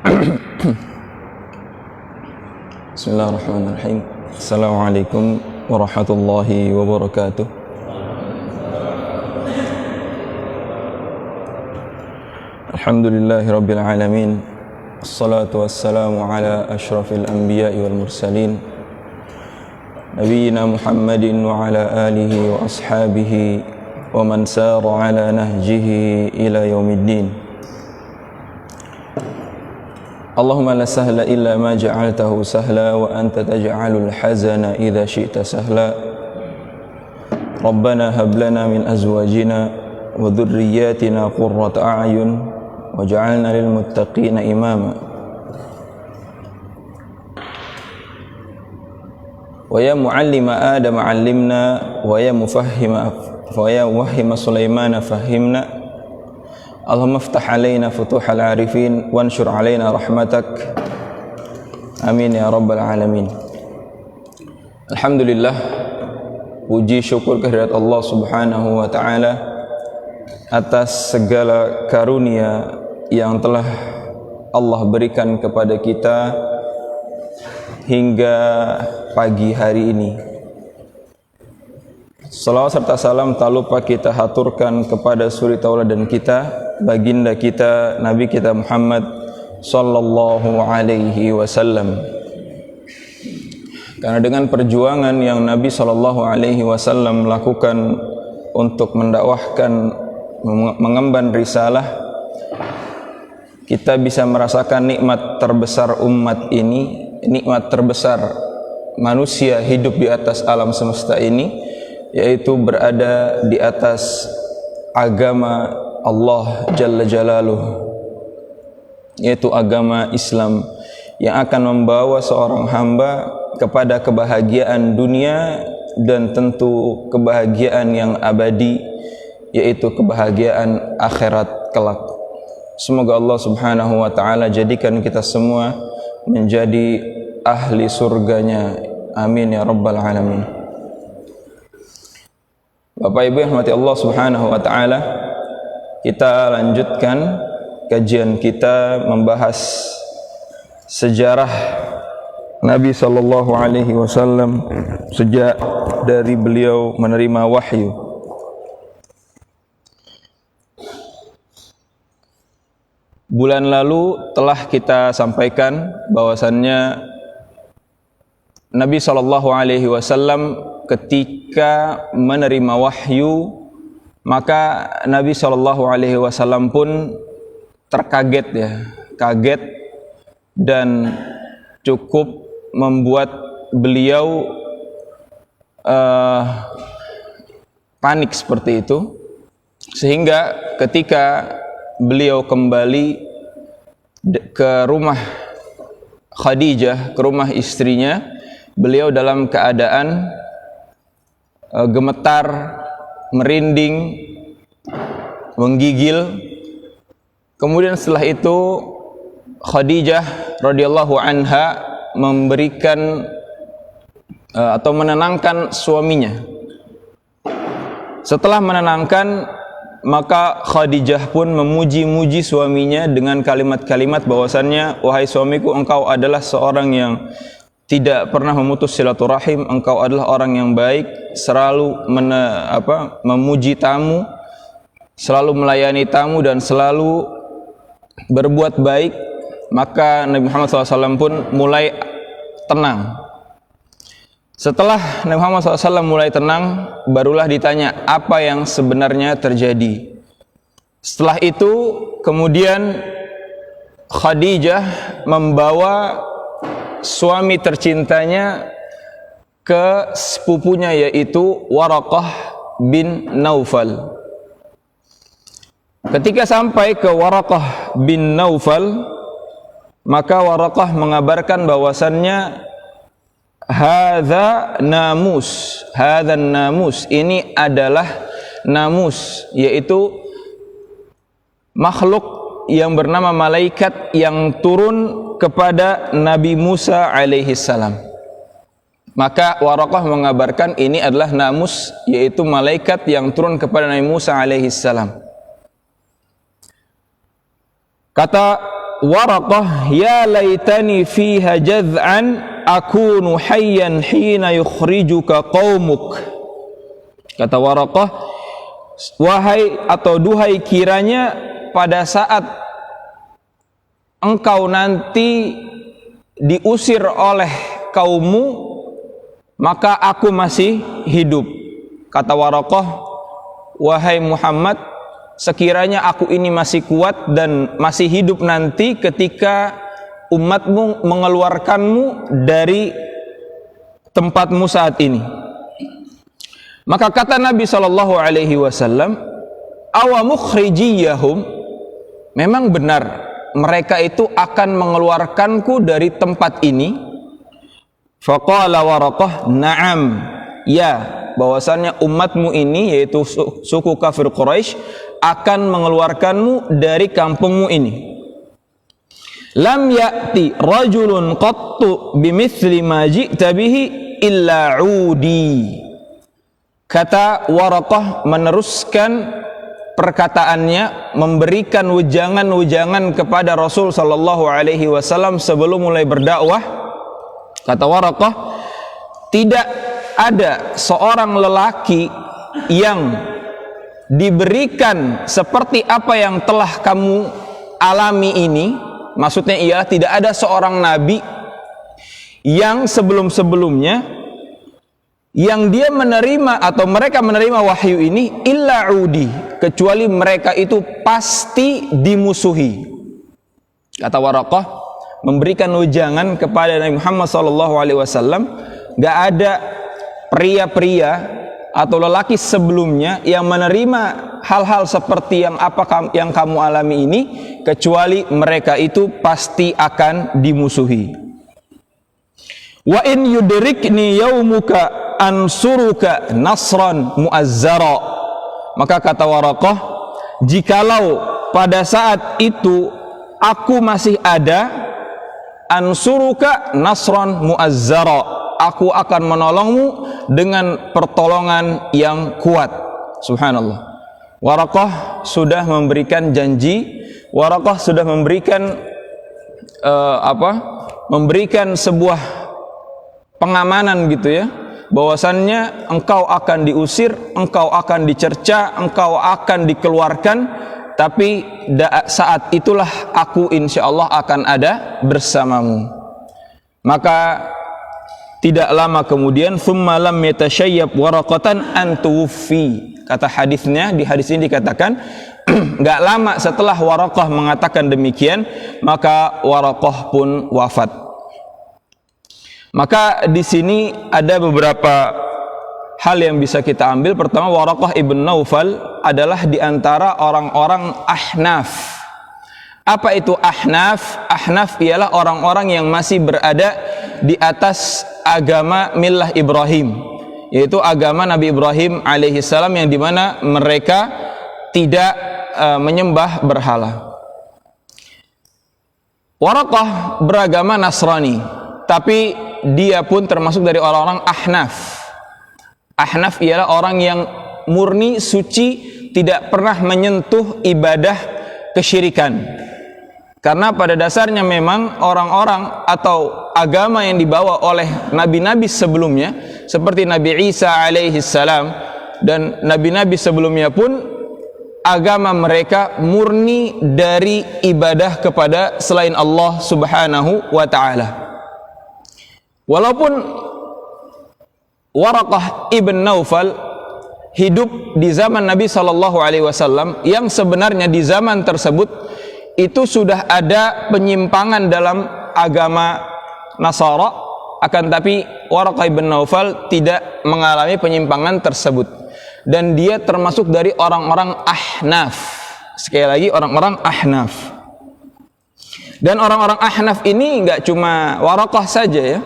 Bismillahirrahmanirrahim. Assalamualaikum warahmatullahi wabarakatuh. Alhamdulillahi rabbil alamin. Assalatu wassalamu ala asyrafil anbiya'i wal mursalin, nabiyyina Muhammadin wa ala alihi wa ashabihi wa man sara ala nahjihi ila yaumiddin. Allahumma la sahla illa ma ja'altahu sahla wa anta taj'alul hazana idza syi'ta sahla. Rabbana hab lana min azwajina wa dhurriyyatina qurrata a'yun waj'alna lil muttaqina imama. Wa ya muallima Adam 'allimna wa ya mufahhima Sulaimana fahhimna. Allahumma iftah alaina futuhal arifin wanshur alaina rahmatak. Amin ya rabbal alamin. Alhamdulillah, puji syukur kehadirat Allah Subhanahu wa taala atas segala karunia yang telah Allah berikan kepada kita hingga pagi hari ini. Salawat serta salam tak lupa kita haturkan kepada suri tauladan kita, baginda kita, Nabi kita Muhammad sallallahu alaihi wasallam. Karena dengan perjuangan yang Nabi sallallahu alaihi wasallam lakukan untuk mendakwahkan, mengemban risalah, kita bisa merasakan nikmat terbesar umat ini, nikmat terbesar manusia hidup di atas alam semesta ini, yaitu berada di atas agama Allah Jalla Jalaluh, yaitu agama Islam yang akan membawa seorang hamba kepada kebahagiaan dunia dan tentu kebahagiaan yang abadi, yaitu kebahagiaan akhirat kelak. Semoga Allah Subhanahu wa taala jadikan kita semua menjadi ahli surganya. Amin ya rabbal alamin. Bapak Ibu yang rahmati Allah Subhanahu wa taala, kita lanjutkan kajian kita membahas sejarah Nabi sallallahu alaihi wasallam sejak dari beliau menerima wahyu. Bulan lalu telah kita sampaikan bahwasannya Nabi sallallahu alaihi wasallam ketika menerima wahyu, maka Nabi sallallahu alaihi wasallam pun terkaget kaget dan cukup membuat beliau panik seperti itu, sehingga ketika beliau kembali ke rumah Khadijah, ke rumah istrinya, beliau dalam keadaan gemetar, merinding, menggigil. Kemudian setelah itu Khadijah radhiyallahu anha memberikan atau menenangkan suaminya. Setelah menenangkan, maka Khadijah pun memuji-muji suaminya dengan kalimat-kalimat bahwasannya, wahai suamiku, engkau adalah seorang yang tidak pernah memutus silaturahim, engkau adalah orang yang baik, selalu memuji tamu, selalu melayani tamu, dan selalu berbuat baik. Maka Nabi Muhammad SAW pun mulai tenang. Setelah Nabi Muhammad SAW mulai tenang, barulah ditanya apa yang sebenarnya terjadi. Setelah itu kemudian Khadijah membawa suami tercintanya ke sepupunya, yaitu Waraqah bin Naufal. Ketika sampai ke Waraqah bin Naufal, maka Waraqah mengabarkan bahwasannya hadza namus, ini adalah namus, yaitu makhluk yang bernama malaikat yang turun kepada Nabi Musa alaihi salam. Maka Waraqah mengabarkan ini adalah namus, yaitu malaikat yang turun kepada Nabi Musa alaihi salam. Kata Waraqah, ya laitani fiha jaz'an akunu hayyan hina yukhrijuka qaumuk. Kata Waraqah, wahai atau duhai kiranya pada saat engkau nanti diusir oleh kaummu, maka aku masih hidup. Kata Waraqah, wahai Muhammad, sekiranya aku ini masih kuat dan masih hidup nanti ketika umatmu mengeluarkanmu dari tempatmu saat ini. Maka kata Nabi SAW, awa mukhrijiyahum, memang benar mereka itu akan mengeluarkanku dari tempat ini. Faqala Waraqah, na'am, ya, bahwasannya umatmu ini, yaitu suku kafir Quraisy, akan mengeluarkanmu dari kampungmu ini. Lam ya'ti rajulun qattu bimithli ma ji'ta bihi illa 'udi. Kata Waraqah meneruskan perkataannya, memberikan wejangan-wejangan kepada Rasul sallallahu alaihi wasallam sebelum mulai berdakwah. Kata Waraqah, tidak ada seorang lelaki yang diberikan seperti apa yang telah kamu alami ini. Maksudnya ialah tidak ada seorang nabi yang sebelum-sebelumnya yang dia menerima atau mereka menerima wahyu ini illa udi, kecuali mereka itu pasti dimusuhi. Kata Waraqah memberikan wejangan kepada Nabi Muhammad SAW, gak ada pria-pria atau lelaki sebelumnya yang menerima hal-hal seperti yang kamu alami ini, kecuali mereka itu pasti akan dimusuhi. Wa in yudrikni yaumuka ansuruka nasran muazzara. Maka kata Waraqah, jikalau pada saat itu aku masih ada, ansuruka nasran muazzara, aku akan menolongmu dengan pertolongan yang kuat. Subhanallah. Waraqah sudah memberikan janji, Waraqah sudah memberikan memberikan sebuah pengamanan gitu ya, bahwasannya engkau akan diusir, engkau akan dicerca, engkau akan dikeluarkan, tapi saat itulah aku insyaallah akan ada bersamamu. Maka tidak lama kemudian, thumma lam yatashayyab waraqatan an tuwfi. Kata hadisnya, di hadis ini dikatakan enggak lama setelah Waraqah mengatakan demikian, maka Waraqah pun wafat. Maka di sini ada beberapa hal yang bisa kita ambil. Pertama, Waraqah ibn Naufal adalah di antara orang-orang Ahnaf. Apa itu Ahnaf? Ahnaf ialah orang-orang yang masih berada di atas agama millah Ibrahim, yaitu agama Nabi Ibrahim alaihissalam, yang dimana mereka tidak menyembah berhala. Waraqah beragama Nasrani, tapi dia pun termasuk dari orang-orang Ahnaf. Ahnaf ialah orang yang murni suci, tidak pernah menyentuh ibadah kesyirikan. Karena pada dasarnya memang orang-orang atau agama yang dibawa oleh nabi-nabi sebelumnya, seperti Nabi Isa alaihissalam dan nabi-nabi sebelumnya pun, agama mereka murni dari ibadah kepada selain Allah subhanahu wa ta'ala. Walaupun Waraqah ibn Naufal hidup di zaman Nabi SAW, yang sebenarnya di zaman tersebut itu sudah ada penyimpangan dalam agama Nasara, akan tapi Waraqah ibn Naufal tidak mengalami penyimpangan tersebut, dan dia termasuk dari orang-orang Ahnaf. Sekali lagi, orang-orang Ahnaf. Dan orang-orang Ahnaf ini enggak cuma Waraqah saja ya.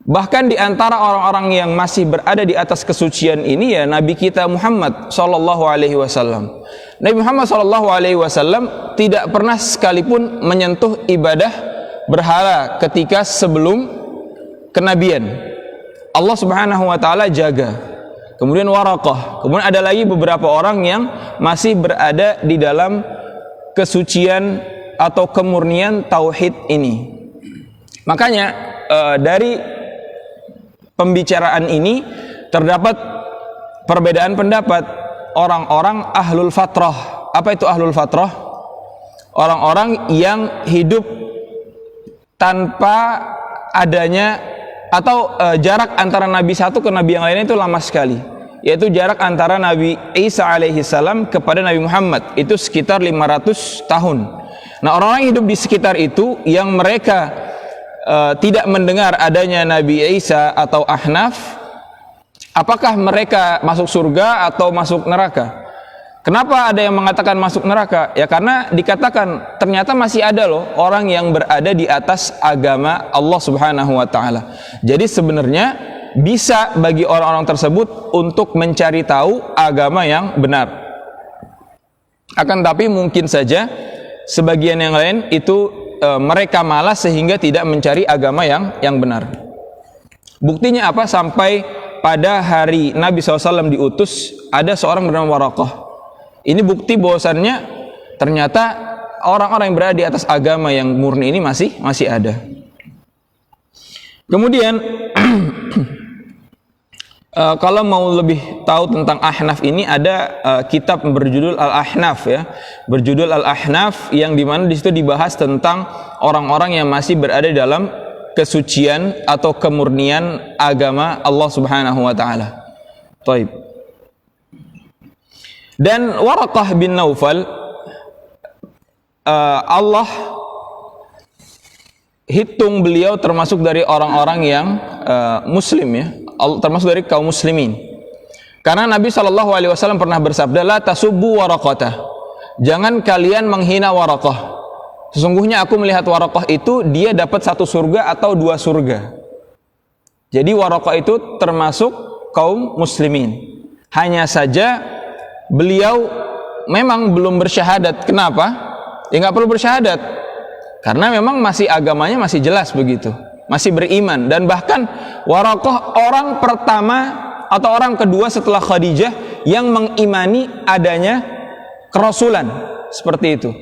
Bahkan di antara orang-orang yang masih berada di atas kesucian ini ya Nabi kita Muhammad sallallahu alaihi wasallam. Nabi Muhammad sallallahu alaihi wasallam tidak pernah sekalipun menyentuh ibadah berhala ketika sebelum kenabian. Allah Subhanahu wa taala jaga. Kemudian Waraqah, kemudian ada lagi beberapa orang yang masih berada di dalam kesucian atau kemurnian tauhid ini. Makanya dari pembicaraan ini terdapat perbedaan pendapat orang-orang ahlul fatrah. Apa itu ahlul fatrah? Orang-orang yang hidup tanpa adanya atau jarak antara nabi satu ke nabi yang lainnya itu lama sekali, yaitu jarak antara Nabi Isa alaihi salam kepada Nabi Muhammad itu sekitar 500 tahun. Nah, orang-orang yang hidup di sekitar itu yang mereka tidak mendengar adanya Nabi Isa atau Ahnaf, apakah mereka masuk surga atau masuk neraka? Kenapa ada yang mengatakan masuk neraka? Ya karena dikatakan ternyata masih ada loh orang yang berada di atas agama Allah Subhanahu wa taala. Jadi sebenarnya bisa bagi orang-orang tersebut untuk mencari tahu agama yang benar. Akan tapi mungkin saja sebagian yang lain itu mereka malas sehingga tidak mencari agama yang benar. Buktinya apa? Sampai pada hari Nabi SAW diutus, ada seorang bernama Waraqah. Ini bukti bahwasannya ternyata orang-orang yang berada di atas agama yang murni ini masih ada. Kemudian kalau mau lebih tahu tentang Ahnaf ini ada kitab berjudul Al-Ahnaf ya, berjudul Al-Ahnaf yang dimana di situ dibahas tentang orang-orang yang masih berada dalam kesucian atau kemurnian agama Allah Subhanahu wa taala. Baik. Dan Waraqah bin Naufal Allah hitung beliau termasuk dari orang-orang yang muslim ya, termasuk dari kaum muslimin. Karena Nabi SAW pernah bersabda, la tasubbu Waraqatah, jangan kalian menghina Waraqah. Sesungguhnya aku melihat Waraqah itu dia dapat 1 surga atau 2 surga. Jadi Waraqah itu termasuk kaum muslimin. Hanya saja beliau memang belum bersyahadat. Kenapa? Ya nggak perlu bersyahadat, karena memang masih agamanya masih jelas begitu, masih beriman. Dan bahkan Waraqah orang pertama atau orang kedua setelah Khadijah yang mengimani adanya kerasulan seperti itu.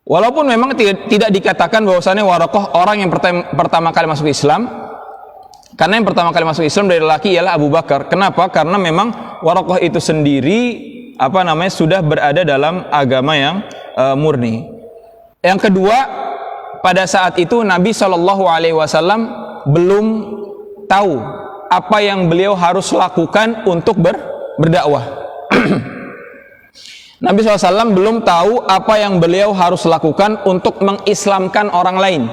Walaupun memang tidak dikatakan bahwasannya Waraqah orang yang pertama kali masuk Islam, karena yang pertama kali masuk Islam dari laki ialah Abu Bakar. Kenapa? Karena memang Waraqah itu sendiri sudah berada dalam agama yang murni. Yang kedua, pada saat itu Nabi SAW belum tahu apa yang beliau harus lakukan untuk berdakwah. Nabi SAW belum tahu apa yang beliau harus lakukan untuk mengislamkan orang lain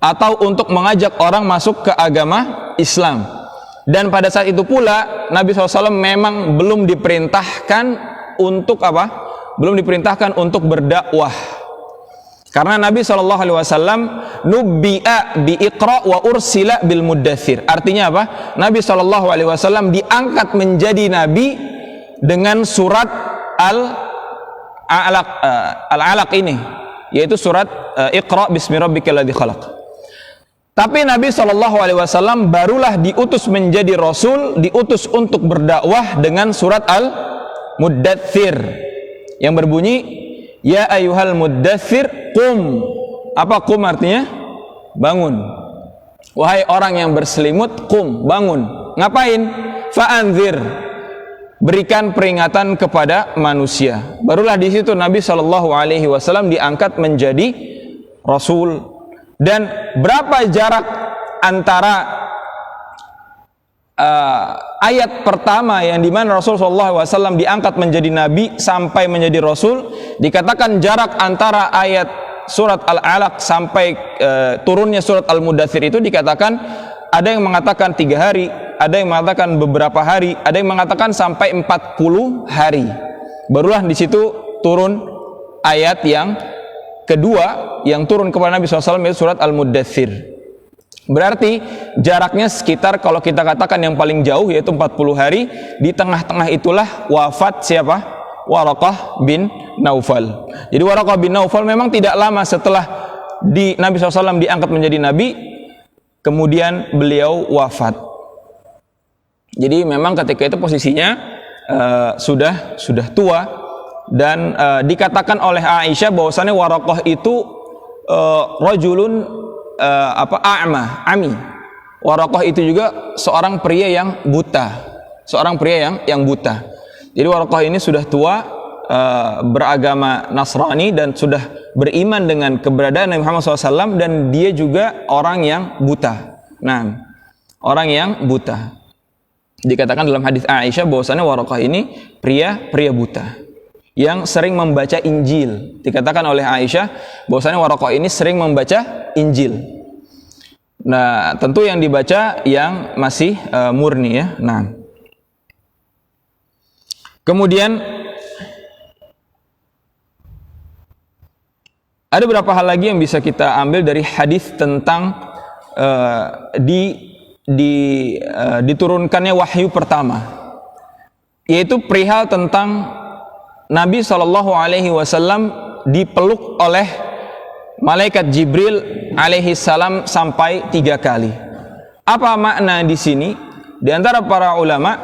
atau untuk mengajak orang masuk ke agama Islam. Dan pada saat itu pula Nabi SAW memang belum diperintahkan untuk apa? Belum diperintahkan untuk berdakwah. Karena Nabi SAW nubbi'a bi Iqra wa ursila bil Muddathir. Artinya apa? Nabi SAW diangkat menjadi nabi dengan surat Al-Alaq ini, yaitu surat Iqra bismi rabbikal ladzi khalaq. Tapi Nabi SAW barulah diutus menjadi Rasul, diutus untuk berdakwah dengan surat Al-Muddathir yang berbunyi, ya ayyuhal muddathir qum. Apa qum artinya? Bangun. Wahai orang yang berselimut, qum, bangun. Ngapain? Fa'anzir, berikan peringatan kepada manusia. Barulah di situ Nabi SAW diangkat menjadi Rasul. Dan berapa jarak antara ayat pertama yang dimana Rasulullah SAW diangkat menjadi Nabi sampai menjadi Rasul? Dikatakan jarak antara ayat surat Al-Alaq sampai turunnya surat Al-Muddathir itu dikatakan ada yang mengatakan 3 hari, ada yang mengatakan beberapa hari, ada yang mengatakan sampai 40 hari. Barulah di situ turun ayat yang kedua yang turun kepada Nabi SAW, yaitu surat Al-Muddathir. Berarti jaraknya sekitar, kalau kita katakan yang paling jauh yaitu 40 hari. Di tengah-tengah itulah wafat siapa? Waraqah bin Naufal. Jadi Waraqah bin Naufal memang tidak lama setelah Nabi SAW diangkat menjadi Nabi, kemudian beliau wafat. Jadi memang ketika itu posisinya sudah tua, dan dikatakan oleh Aisyah bahwasannya Waraqah itu rajulun ami. Waraqah itu juga seorang pria yang buta, Jadi Waraqah ini sudah tua, beragama Nasrani dan sudah beriman dengan keberadaan Nabi Muhammad SAW, dan dia juga orang yang buta. Nah, orang yang buta. Dikatakan dalam hadis Aisyah bahwasannya Waraqah ini pria buta yang sering membaca Injil. Dikatakan oleh Aisyah bahwasannya Waraqah ini sering membaca Injil. Nah, tentu yang dibaca yang masih murni ya. Nah, kemudian ada beberapa hal lagi yang bisa kita ambil dari hadis tentang diturunkannya wahyu pertama, yaitu perihal tentang Nabi SAW dipeluk oleh malaikat Jibril alaihi salam sampai 3 kali. Apa makna di sini? Di antara para ulama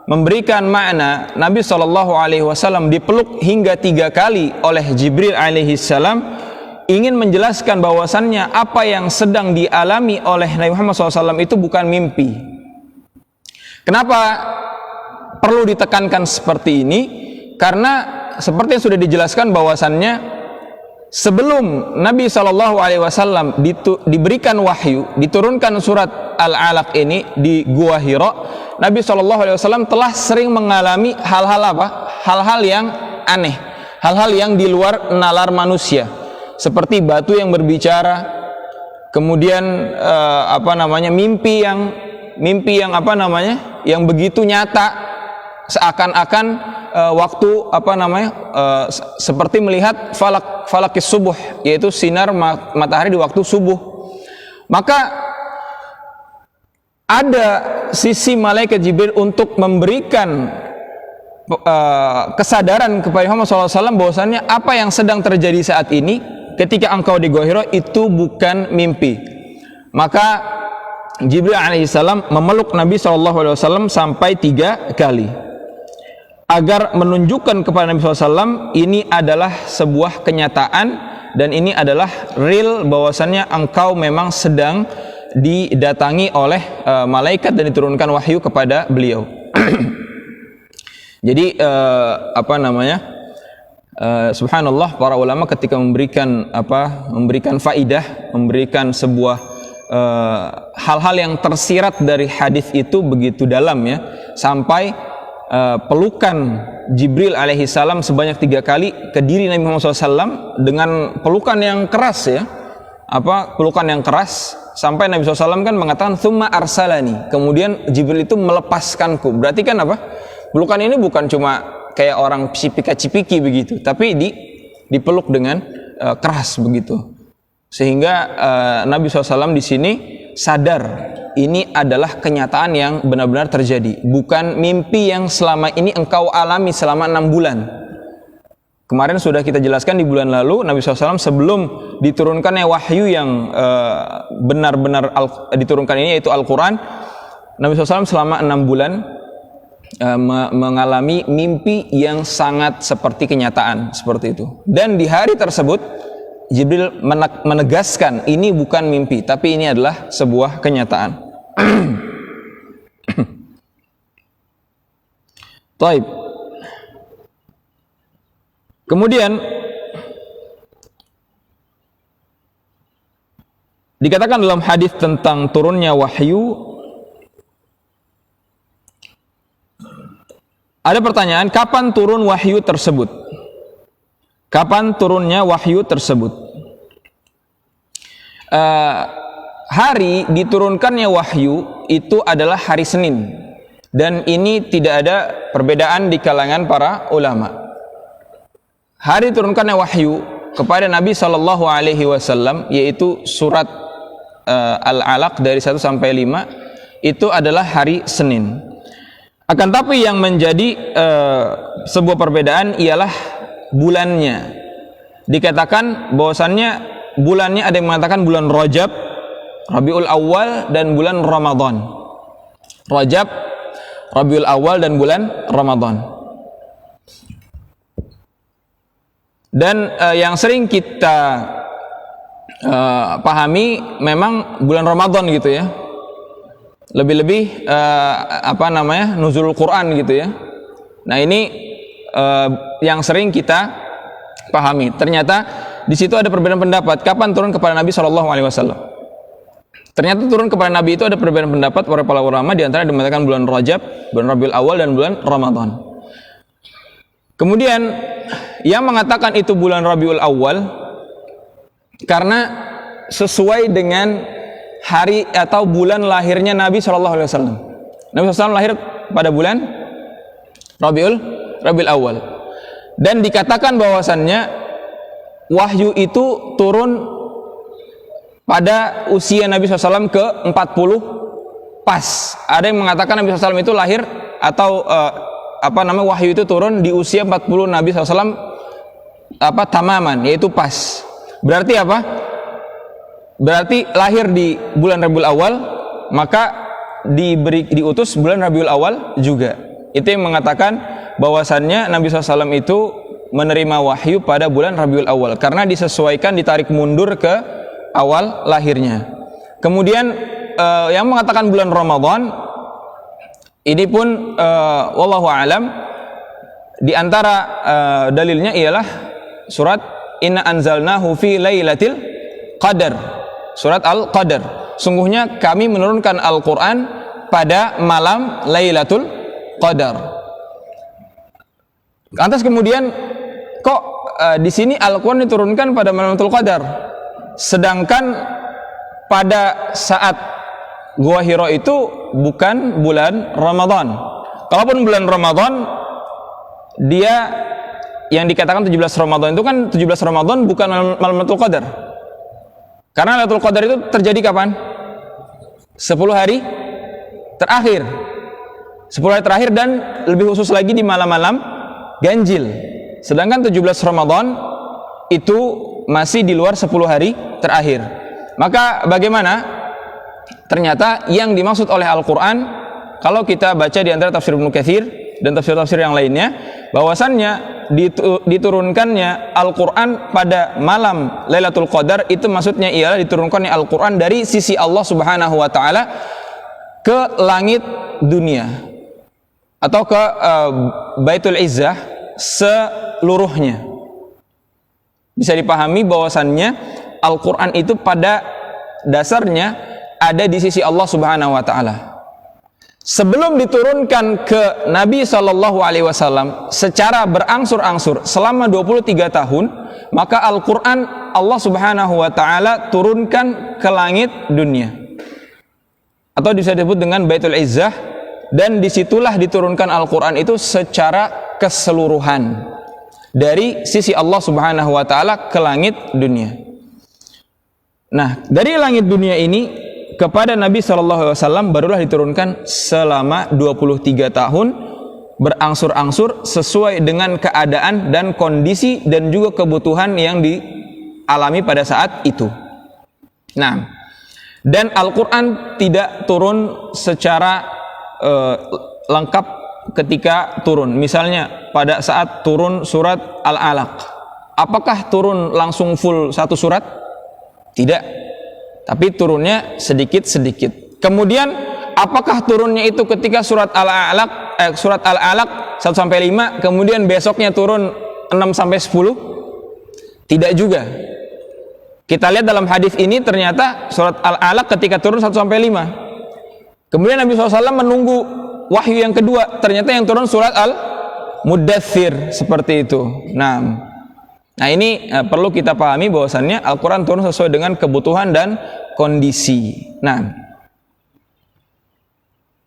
memberikan makna Nabi SAW dipeluk hingga 3 kali oleh Jibril alaihi salam ingin menjelaskan bahwasannya apa yang sedang dialami oleh Nabi Muhammad SAW itu bukan mimpi. Kenapa perlu ditekankan seperti ini? Karena seperti yang sudah dijelaskan bahwasannya sebelum Nabi SAW diberikan wahyu, diturunkan surat Al-Alaq ini di Gua Hira, Nabi SAW telah sering mengalami hal-hal apa? Hal-hal yang aneh, hal-hal yang di luar nalar manusia, seperti batu yang berbicara, kemudian mimpi yang begitu nyata, seakan-akan seperti melihat falakis subuh, yaitu sinar matahari di waktu subuh. Maka ada sisi malaikat Jibril untuk memberikan kesadaran kepada Muhammad SAW bahwasannya apa yang sedang terjadi saat ini ketika engkau di Gua Hira itu bukan mimpi. Maka Jibril alaihissalam memeluk Nabi SAW sampai 3 kali agar menunjukkan kepada Nabi SAW ini adalah sebuah kenyataan dan ini adalah real, bahwasannya engkau memang sedang didatangi oleh malaikat dan diturunkan wahyu kepada beliau. Jadi subhanallah, para ulama ketika memberikan faidah, memberikan sebuah hal-hal yang tersirat dari hadis itu begitu dalam ya, sampai pelukan Jibril alaihi salam sebanyak 3 kali ke diri Nabi Muhammad SAW dengan pelukan yang keras ya, pelukan yang keras, sampai Nabi SAW kan mengatakan tsumma arsalani, kemudian Jibril itu melepaskanku. Berarti kan pelukan ini bukan cuma kayak orang cipika-cipiki begitu, tapi dipeluk dengan keras begitu, sehingga Nabi SAW di sini sadar ini adalah kenyataan yang benar-benar terjadi, bukan mimpi yang selama ini engkau alami selama 6 bulan. Kemarin sudah kita jelaskan di bulan lalu, Nabi SAW sebelum diturunkannya wahyu yang benar-benar diturunkan ini, yaitu Al-Quran, Nabi SAW selama 6 bulan mengalami mimpi yang sangat seperti kenyataan, seperti itu. Dan di hari tersebut Jibril menegaskan ini bukan mimpi, tapi ini adalah sebuah kenyataan. Taib. Kemudian dikatakan dalam hadis tentang turunnya wahyu, ada pertanyaan, kapan turun wahyu tersebut? Kapan turunnya wahyu tersebut? Hari diturunkannya wahyu itu adalah hari Senin, dan ini tidak ada perbedaan di kalangan para ulama. Hari diturunkannya wahyu kepada Nabi SAW, yaitu surat Al-Alaq dari 1 sampai 5, itu adalah hari Senin. Akan tapi yang menjadi sebuah perbedaan ialah bulannya. Dikatakan bahwasannya bulannya ada yang mengatakan bulan Rajab, Rabiul Awal, dan bulan Ramadan. Rajab, Rabiul Awal, dan bulan Ramadan. Dan yang sering kita pahami memang bulan Ramadan gitu ya. Lebih-lebih nuzulul Quran gitu ya. Nah, ini yang sering kita pahami. Ternyata di situ ada perbedaan pendapat kapan turun kepada Nabi SAW. Ternyata turun kepada Nabi itu ada perbedaan pendapat para ulama, di antara dimatakan bulan Rajab, bulan Rabiul Awal, dan bulan Ramadan. Kemudian yang mengatakan itu bulan Rabiul Awal karena sesuai dengan hari atau bulan lahirnya Nabi SAW. Nabi SAW lahir pada bulan Rabiul Awal. Dan dikatakan bahwasannya wahyu itu turun pada usia Nabi SAW ke 40 pas. Ada yang mengatakan Nabi SAW itu lahir atau wahyu itu turun di usia 40 Nabi SAW tamaman, yaitu pas. Berarti apa? Berarti lahir di bulan Rabiul Awal, maka diutus bulan Rabiul Awal juga. Itu yang mengatakan bahwasannya Nabi SAW itu menerima wahyu pada bulan Rabiul Awal karena disesuaikan, ditarik mundur ke awal lahirnya. Kemudian yang mengatakan bulan Ramadan ini pun wallahu alam, di antara dalilnya ialah surat Inna anzalnahu fi lailatul qadar, surat Al-Qadar. Sungguhnya kami menurunkan Al-Qur'an pada malam Lailatul Qadar. Lantas kemudian kok di sini Al-Qur'an diturunkan pada malam Lailatul Qadar? Sedangkan pada saat Gua Hira itu bukan bulan Ramadan. Kalaupun bulan Ramadan, dia yang dikatakan 17 Ramadan itu kan 17 Ramadan bukan malam Lailatul Qadar. Karena Lailatul Qadar itu terjadi kapan? 10 hari terakhir. 10 hari terakhir dan lebih khusus lagi di malam-malam ganjil. Sedangkan 17 Ramadan itu masih di luar 10 hari terakhir. Maka bagaimana? Ternyata yang dimaksud oleh Al-Quran, kalau kita baca di antara tafsir Ibnu Katsir dan tafsir-tafsir yang lainnya, bahwasannya diturunkannya Al-Quran pada malam Lailatul Qadar itu maksudnya ialah diturunkannya Al-Quran dari sisi Allah Subhanahu wa Ta'ala ke langit dunia atau ke Baitul Izzah seluruhnya. Bisa dipahami bahwasannya Al-Quran itu pada dasarnya ada di sisi Allah Subhanahu wa Ta'ala. Sebelum diturunkan ke Nabi SAW secara berangsur-angsur selama 23 tahun, maka Al-Quran Allah Subhanahu wa Ta'ala turunkan ke langit dunia, atau bisa disebut dengan Baitul Izzah, dan disitulah diturunkan Al-Quran itu secara keseluruhan dari sisi Allah Subhanahu wa Ta'ala ke langit dunia. Nah, dari langit dunia ini kepada Nabi SAW barulah diturunkan selama 23 tahun berangsur-angsur sesuai dengan keadaan dan kondisi dan juga kebutuhan yang dialami pada saat itu. Nah, dan Al-Quran tidak turun secara lengkap ketika turun. Misalnya pada saat turun surat Al-Alaq, apakah turun langsung full satu surat? Tidak. Tapi turunnya sedikit-sedikit. Kemudian apakah turunnya itu ketika surat Al-Alaq 1 sampai 5, kemudian besoknya turun 6 sampai 10? Tidak juga. Kita lihat dalam hadis ini ternyata surat Al-Alaq ketika turun 1 sampai 5. Kemudian Nabi SAW menunggu wahyu yang kedua, ternyata yang turun surat Al-Muddathir, seperti itu. Nah ini perlu kita pahami bahwasannya Al-Quran turun sesuai dengan kebutuhan dan kondisi. Nah,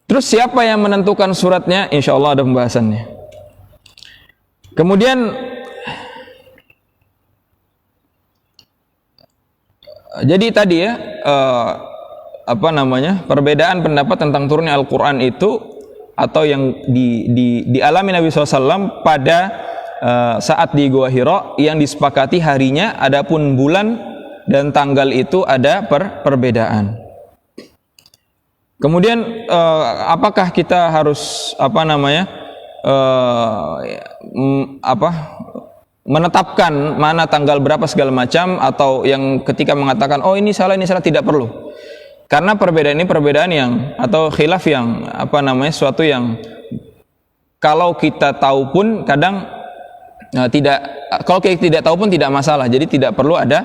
terus siapa yang menentukan suratnya? Insya Allah ada pembahasannya. Kemudian jadi tadi ya perbedaan pendapat tentang turunnya Al-Quran itu, atau yang dialami Nabi SAW pada saat di Gua Hira, yang disepakati harinya, adapun bulan dan tanggal itu ada perbedaan. Kemudian apakah kita harus menetapkan mana tanggal berapa segala macam, atau yang ketika mengatakan oh ini salah tidak perlu. Karena perbedaan ini perbedaan yang atau khilaf yang suatu yang kalau kita tahu pun kadang kalau kita tidak tahu pun tidak masalah. Jadi tidak perlu ada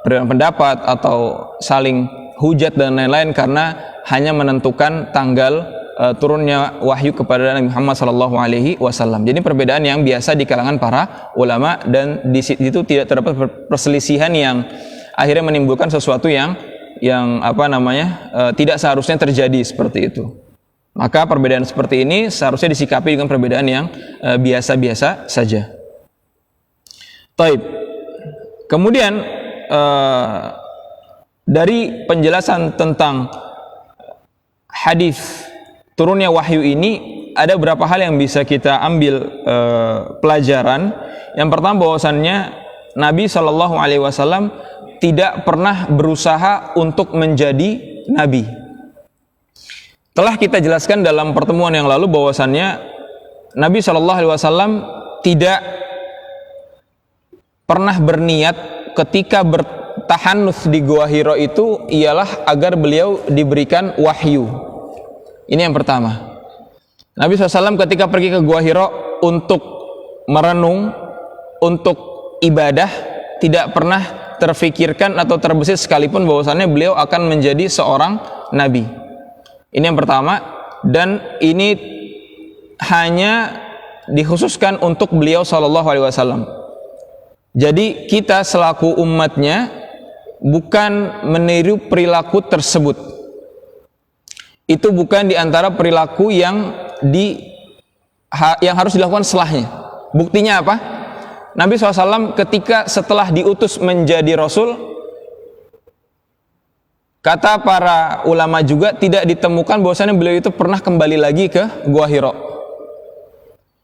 perbedaan pendapat atau saling hujat dan lain-lain karena hanya menentukan tanggal turunnya wahyu kepada Nabi Muhammad SAW. Jadi perbedaan yang biasa di kalangan para ulama, dan di situ tidak terdapat perselisihan yang akhirnya menimbulkan sesuatu yang tidak seharusnya terjadi seperti itu. Maka perbedaan seperti ini seharusnya disikapi dengan perbedaan yang biasa-biasa saja. Taib. Kemudian dari penjelasan tentang hadis turunnya wahyu ini ada beberapa hal yang bisa kita ambil pelajaran. Yang pertama bahwasannya Nabi SAW tidak pernah berusaha untuk menjadi nabi. Telah kita jelaskan dalam pertemuan yang lalu bahwasannya Nabi SAW tidak pernah berniat ketika bertahannuts di Gua Hira itu ialah agar beliau diberikan wahyu. Ini yang pertama. Nabi SAW ketika pergi ke Gua Hira untuk merenung, untuk ibadah, tidak pernah terfikirkan atau terbesit sekalipun bahwasannya beliau akan menjadi seorang nabi. Ini yang pertama, dan ini hanya dikhususkan untuk beliau SAW. Jadi kita selaku umatnya bukan meniru perilaku tersebut. Itu bukan di antara perilaku yang harus dilakukan setelahnya. Buktinya apa? Nabi SAW ketika setelah diutus menjadi Rasul, kata para ulama juga tidak ditemukan bahwasanya beliau itu pernah kembali lagi ke Gua Hira.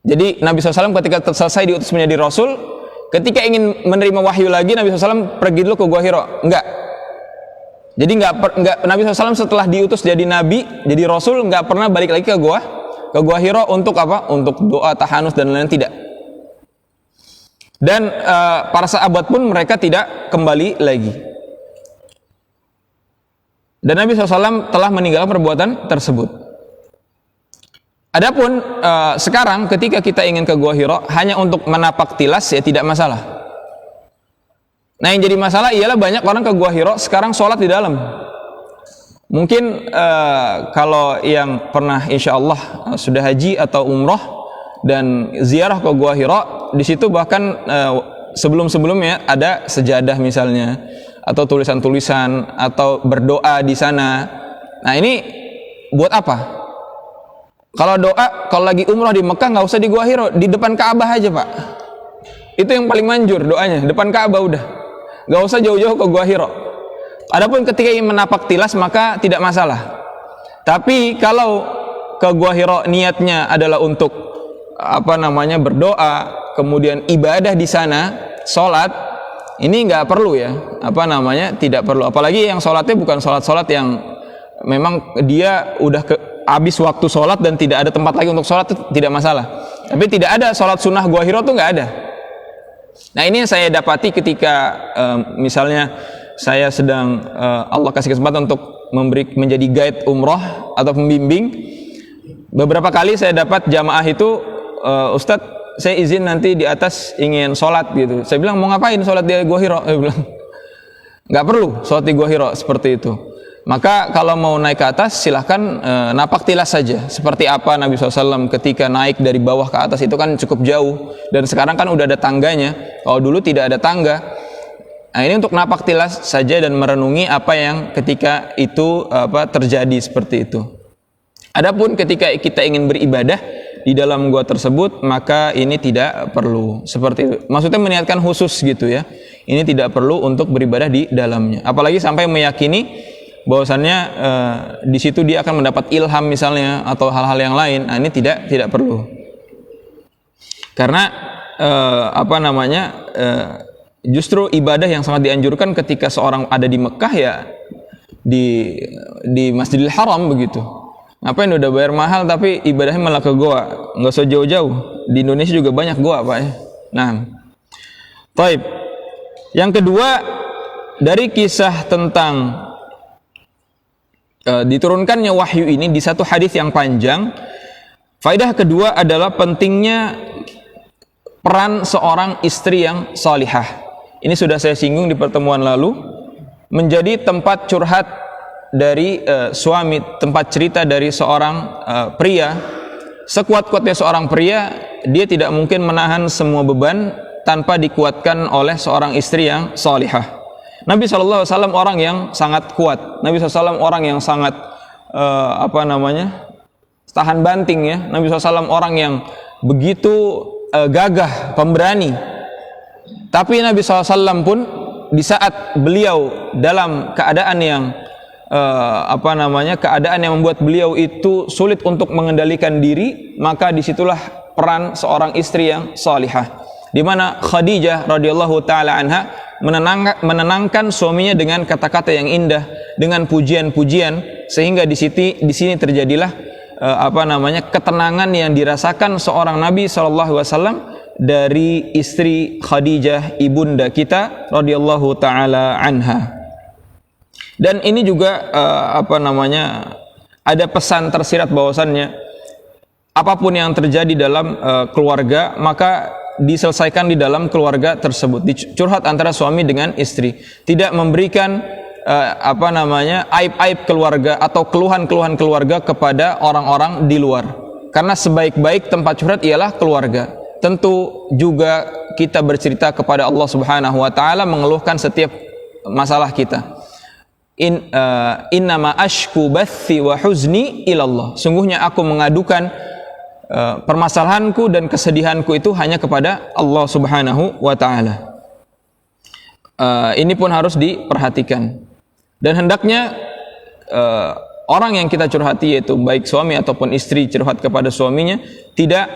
Jadi Nabi SAW ketika selesai diutus menjadi Rasul, ketika ingin menerima wahyu lagi, Nabi SAW pergi dulu ke Gua Hira. Enggak. Jadi Nabi SAW setelah diutus jadi nabi, jadi rasul, nggak pernah balik lagi ke Gua Hira untuk apa? Untuk doa tahanus dan lain-lain, tidak. Dan para sahabat pun mereka tidak kembali lagi. Dan Nabi SAW telah meninggalkan perbuatan tersebut. Adapun sekarang ketika kita ingin ke Gua Hira hanya untuk menapak tilas, ya tidak masalah. Nah yang jadi masalah ialah banyak orang ke Gua Hira sekarang sholat di dalam. Mungkin kalau yang pernah insya Allah sudah haji atau umroh dan ziarah ke Gua Hira, di situ bahkan sebelum-sebelumnya ada sejadah misalnya, atau tulisan-tulisan, atau berdoa di sana. Nah ini buat apa? Kalau doa, kalau lagi umroh di Mekah nggak usah di Gua Hira, di depan Ka'bah aja Pak. Itu yang paling manjur doanya, depan Ka'bah udah. Gak usah jauh-jauh ke Gua Hira. Adapun ketika ingin menapak tilas maka tidak masalah. Tapi kalau ke Gua Hira niatnya adalah untuk berdoa, kemudian ibadah di sana, sholat, ini nggak perlu ya. Tidak perlu. Apalagi yang sholatnya bukan sholat yang memang dia udah habis waktu sholat dan tidak ada tempat lagi untuk sholat, itu tidak masalah. Tapi tidak ada sholat sunnah Gua Hira tuh nggak ada. Nah ini yang saya dapati ketika misalnya saya sedang Allah kasih kesempatan untuk menjadi guide umroh atau pembimbing. Beberapa kali saya dapat jamaah itu, Ustadz saya izin nanti di atas ingin sholat gitu. Saya bilang mau ngapain sholat di Gua Hira? Saya bilang nggak perlu sholat di Gua Hira seperti itu. Maka kalau mau naik ke atas silahkan napak tilas saja. Seperti apa Nabi SAW ketika naik dari bawah ke atas itu kan cukup jauh, dan sekarang kan udah ada tangganya. Kalau dulu tidak ada tangga. Nah ini untuk napak tilas saja dan merenungi apa yang ketika itu terjadi seperti itu. Adapun ketika kita ingin beribadah di dalam gua tersebut, maka ini tidak perlu seperti itu. Maksudnya meniatkan khusus gitu ya. Ini tidak perlu untuk beribadah di dalamnya. Apalagi sampai meyakini bahwasannya di situ dia akan mendapat ilham misalnya atau hal-hal yang lain. Nah, ini tidak perlu. Karena justru ibadah yang sangat dianjurkan ketika seorang ada di Mekah ya di Masjidil Haram begitu. Ngapain udah bayar mahal tapi ibadahnya malah ke goa, nggak usah jauh-jauh. Di Indonesia juga banyak goa Pak ya. Nah, taib. Yang kedua, dari kisah tentang diturunkannya wahyu ini di satu hadis yang panjang, faedah kedua adalah pentingnya peran seorang istri yang salihah. Ini sudah saya singgung di pertemuan lalu, menjadi tempat curhat dari suami, tempat cerita dari seorang pria. Sekuat-kuatnya seorang pria, dia tidak mungkin menahan semua beban tanpa dikuatkan oleh seorang istri yang salihah. Nabi SAW orang yang sangat kuat. Nabi SAW orang yang sangat tahan banting ya. Nabi SAW orang yang begitu gagah, pemberani. Tapi Nabi SAW pun di saat beliau dalam keadaan yang keadaan yang membuat beliau itu sulit untuk mengendalikan diri, maka disitulah peran seorang istri yang salihah, di mana Khadijah radhiyallahu taala anha menenangkan suaminya dengan kata-kata yang indah, dengan pujian-pujian, sehingga di sini terjadilah ketenangan yang dirasakan seorang Nabi SAW dari istri Khadijah, ibunda kita radhiyallahu taala anha. Dan ini juga ada pesan tersirat bahwasannya apapun yang terjadi dalam keluarga, maka diselesaikan di dalam keluarga tersebut. Curhat antara suami dengan istri, tidak memberikan aib-aib keluarga atau keluhan-keluhan keluarga kepada orang-orang di luar. Karena sebaik-baik tempat curhat ialah keluarga. Tentu juga kita bercerita kepada Allah Subhanahu wa taala, mengeluhkan setiap masalah kita. Innama ashku bathi wa huzni ilallah. Sungguhnya aku mengadukan permasalahanku dan kesedihanku itu hanya kepada Allah Subhanahu wa taala. Ini pun harus diperhatikan. Dan hendaknya orang yang kita curhati, yaitu baik suami ataupun istri curhat kepada suaminya, tidak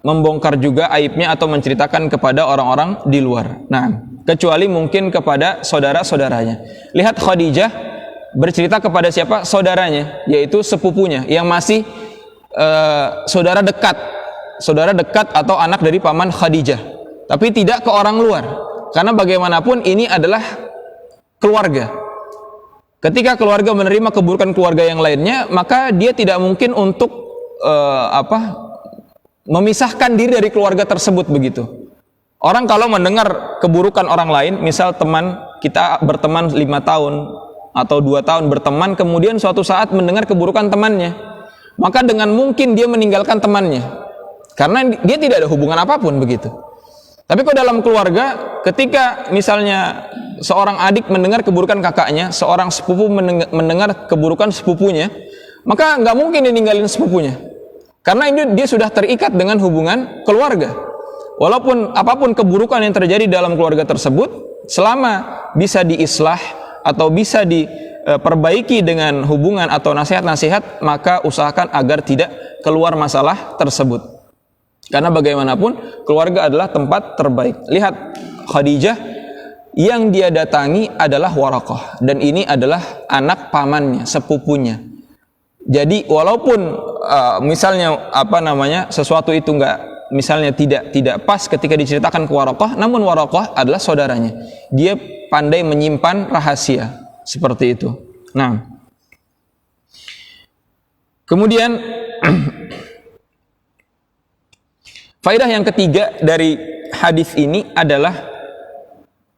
membongkar juga aibnya atau menceritakan kepada orang-orang di luar. Nah, kecuali mungkin kepada saudara-saudaranya. Lihat Khadijah bercerita kepada siapa? Saudaranya, yaitu sepupunya yang masih saudara dekat atau anak dari paman Khadijah, tapi tidak ke orang luar, karena bagaimanapun ini adalah keluarga. Ketika keluarga menerima keburukan keluarga yang lainnya, maka dia tidak mungkin untuk memisahkan diri dari keluarga tersebut begitu. Orang kalau mendengar keburukan orang lain, misal teman kita berteman 5 tahun atau 2 tahun berteman, kemudian suatu saat mendengar keburukan temannya, maka dengan mungkin dia meninggalkan temannya, karena dia tidak ada hubungan apapun begitu. Tapi kalau dalam keluarga, ketika misalnya seorang adik mendengar keburukan kakaknya, seorang sepupu mendengar keburukan sepupunya, maka nggak mungkin dia ninggalin sepupunya, karena ini dia sudah terikat dengan hubungan keluarga. Walaupun apapun keburukan yang terjadi dalam keluarga tersebut, selama bisa diislah atau bisa diperbaiki dengan hubungan atau nasihat-nasihat, maka usahakan agar tidak keluar masalah tersebut. Karena bagaimanapun keluarga adalah tempat terbaik. Lihat Khadijah, yang dia datangi adalah Waraqah, dan ini adalah anak pamannya, sepupunya. Jadi walaupun misalnya sesuatu itu misalnya tidak pas ketika diceritakan ke Waraqah, namun Waraqah adalah saudaranya. Dia pandai menyimpan rahasia seperti itu. Nah, kemudian faedah yang ketiga dari hadis ini adalah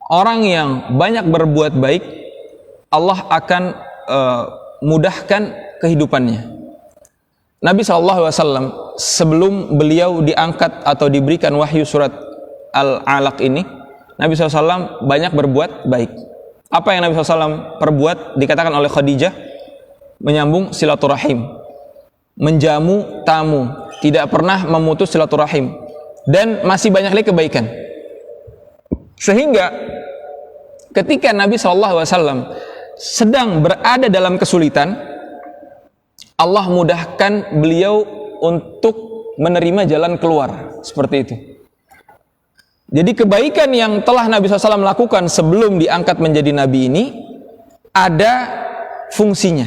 orang yang banyak berbuat baik, Allah akan mudahkan kehidupannya. Nabi SAW sebelum beliau diangkat atau diberikan wahyu surat Al-Alaq ini, Nabi SAW banyak berbuat baik. Apa yang Nabi SAW perbuat? Dikatakan oleh Khadijah, menyambung silaturahim, menjamu tamu, tidak pernah memutus silaturahim, dan masih banyak lagi kebaikan. Sehingga ketika Nabi SAW sedang berada dalam kesulitan, Allah mudahkan beliau untuk menerima jalan keluar, seperti itu. Jadi kebaikan yang telah Nabi SAW lakukan sebelum diangkat menjadi Nabi ini ada fungsinya,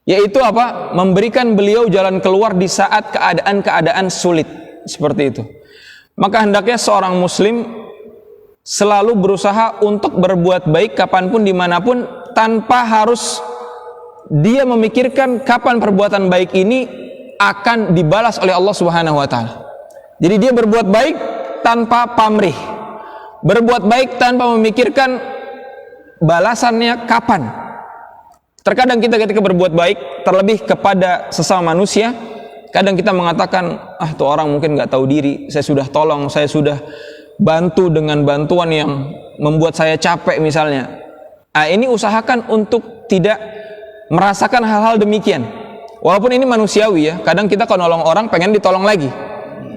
yaitu apa? Memberikan beliau jalan keluar di saat keadaan-keadaan sulit, seperti itu. Maka hendaknya seorang muslim selalu berusaha untuk berbuat baik kapanpun dimanapun, tanpa harus dia memikirkan kapan perbuatan baik ini akan dibalas oleh Allah Subhanahu wa taala. Jadi dia berbuat baik tanpa pamrih, berbuat baik tanpa memikirkan balasannya kapan. Terkadang kita ketika berbuat baik, terlebih kepada sesama manusia, kadang kita mengatakan, tuh orang mungkin nggak tahu diri, saya sudah tolong, saya sudah bantu dengan bantuan yang membuat saya capek misalnya. Ini usahakan untuk tidak merasakan hal-hal demikian. Walaupun ini manusiawi ya, kadang kita kalau nolong orang pengen ditolong lagi.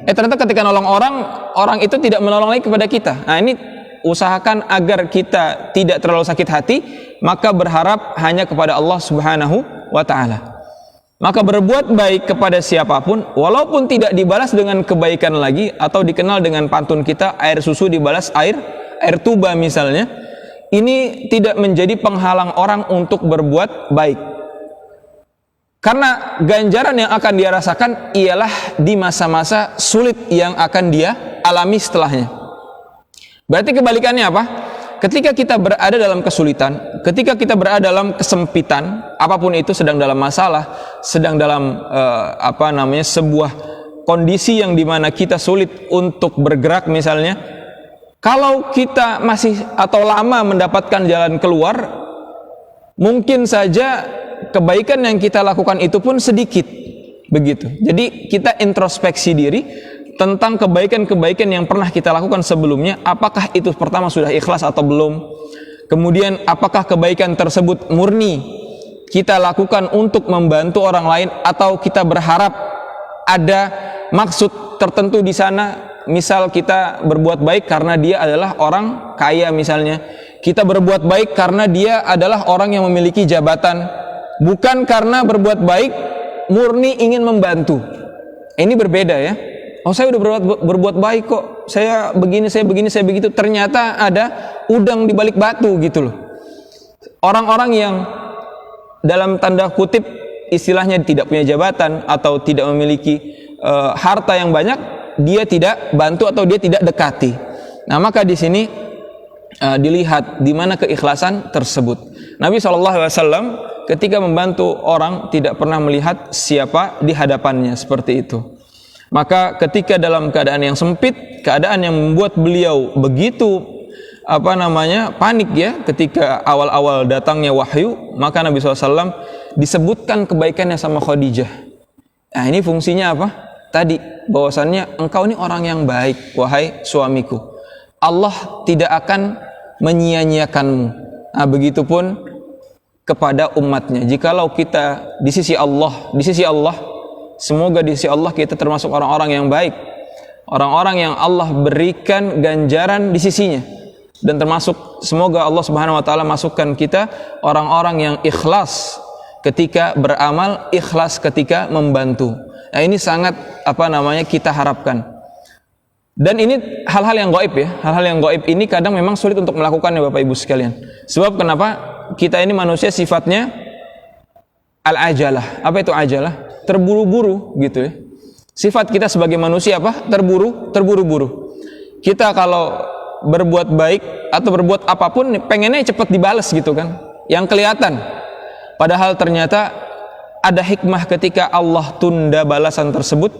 Ternyata ketika nolong orang, orang itu tidak menolong lagi kepada kita. Ini usahakan agar kita tidak terlalu sakit hati, maka berharap hanya kepada Allah Subhanahu wa taala. Maka berbuat baik kepada siapapun, walaupun tidak dibalas dengan kebaikan lagi, atau dikenal dengan pantun kita, air susu dibalas air tuba misalnya, ini tidak menjadi penghalang orang untuk berbuat baik. Karena ganjaran yang akan dia rasakan ialah di masa-masa sulit yang akan dia alami setelahnya. Berarti kebalikannya apa? Ketika kita berada dalam kesulitan, ketika kita berada dalam kesempitan, apapun itu, sedang dalam masalah, sedang dalam sebuah kondisi yang dimana kita sulit untuk bergerak misalnya, kalau kita masih atau lama mendapatkan jalan keluar, mungkin saja kebaikan yang kita lakukan itu pun sedikit, begitu. Jadi kita introspeksi diri tentang kebaikan-kebaikan yang pernah kita lakukan sebelumnya, apakah itu pertama sudah ikhlas atau belum, kemudian apakah kebaikan tersebut murni kita lakukan untuk membantu orang lain, atau kita berharap ada maksud tertentu di sana. Misal kita berbuat baik karena dia adalah orang kaya misalnya, kita berbuat baik karena dia adalah orang yang memiliki jabatan, bukan karena berbuat baik murni ingin membantu. Ini berbeda ya. Saya udah berbuat baik kok, saya begini, saya begitu, ternyata ada udang di balik batu gitu loh. Orang-orang yang dalam tanda kutip istilahnya tidak punya jabatan atau tidak memiliki harta yang banyak, dia tidak bantu atau dia tidak dekati. Maka di sini dilihat di mana keikhlasan tersebut. Nabi SAW ketika membantu orang tidak pernah melihat siapa di hadapannya, seperti itu. Maka ketika dalam keadaan yang sempit, keadaan yang membuat beliau begitu panik ya, ketika awal-awal datangnya wahyu, maka Nabi SAW disebutkan kebaikannya sama Khadijah. Ini fungsinya apa? Tadi bahwasannya engkau ini orang yang baik, wahai suamiku. Allah tidak akan menyia-nyiakanmu. Begitupun kepada umatnya. Jikalau kita di sisi Allah, semoga di sisi Allah kita termasuk orang-orang yang baik, orang-orang yang Allah berikan ganjaran di sisinya, dan termasuk semoga Allah Subhanahu wa taala masukkan kita orang-orang yang ikhlas ketika beramal, ikhlas ketika membantu. Ini sangat kita harapkan. Dan ini hal-hal yang gaib ya. Hal-hal yang gaib ini kadang memang sulit untuk melakukannya Bapak Ibu sekalian. Sebab kenapa? Kita ini manusia sifatnya al-ajalah. Apa itu ajalah? Terburu-buru gitu ya. Sifat kita sebagai manusia apa? Terburu-buru. Kita kalau berbuat baik atau berbuat apapun pengennya cepat dibales gitu kan, yang kelihatan. Padahal ternyata ada hikmah ketika Allah tunda balasan tersebut.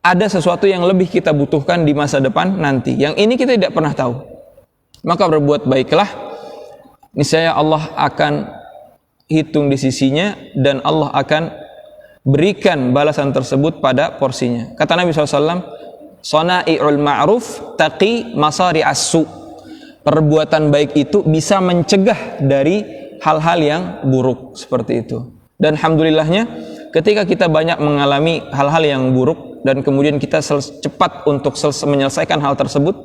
Ada sesuatu yang lebih kita butuhkan di masa depan nanti, yang ini kita tidak pernah tahu. Maka berbuat baiklah, niscaya Allah akan hitung di sisinya, dan Allah akan berikan balasan tersebut pada porsinya. Kata Nabi SAW, Sana'i'ul ma'ruf taqi masari as-su. Perbuatan baik itu bisa mencegah dari hal-hal yang buruk, seperti itu. Dan alhamdulillahnya ketika kita banyak mengalami hal-hal yang buruk dan kemudian kita cepat untuk menyelesaikan hal tersebut,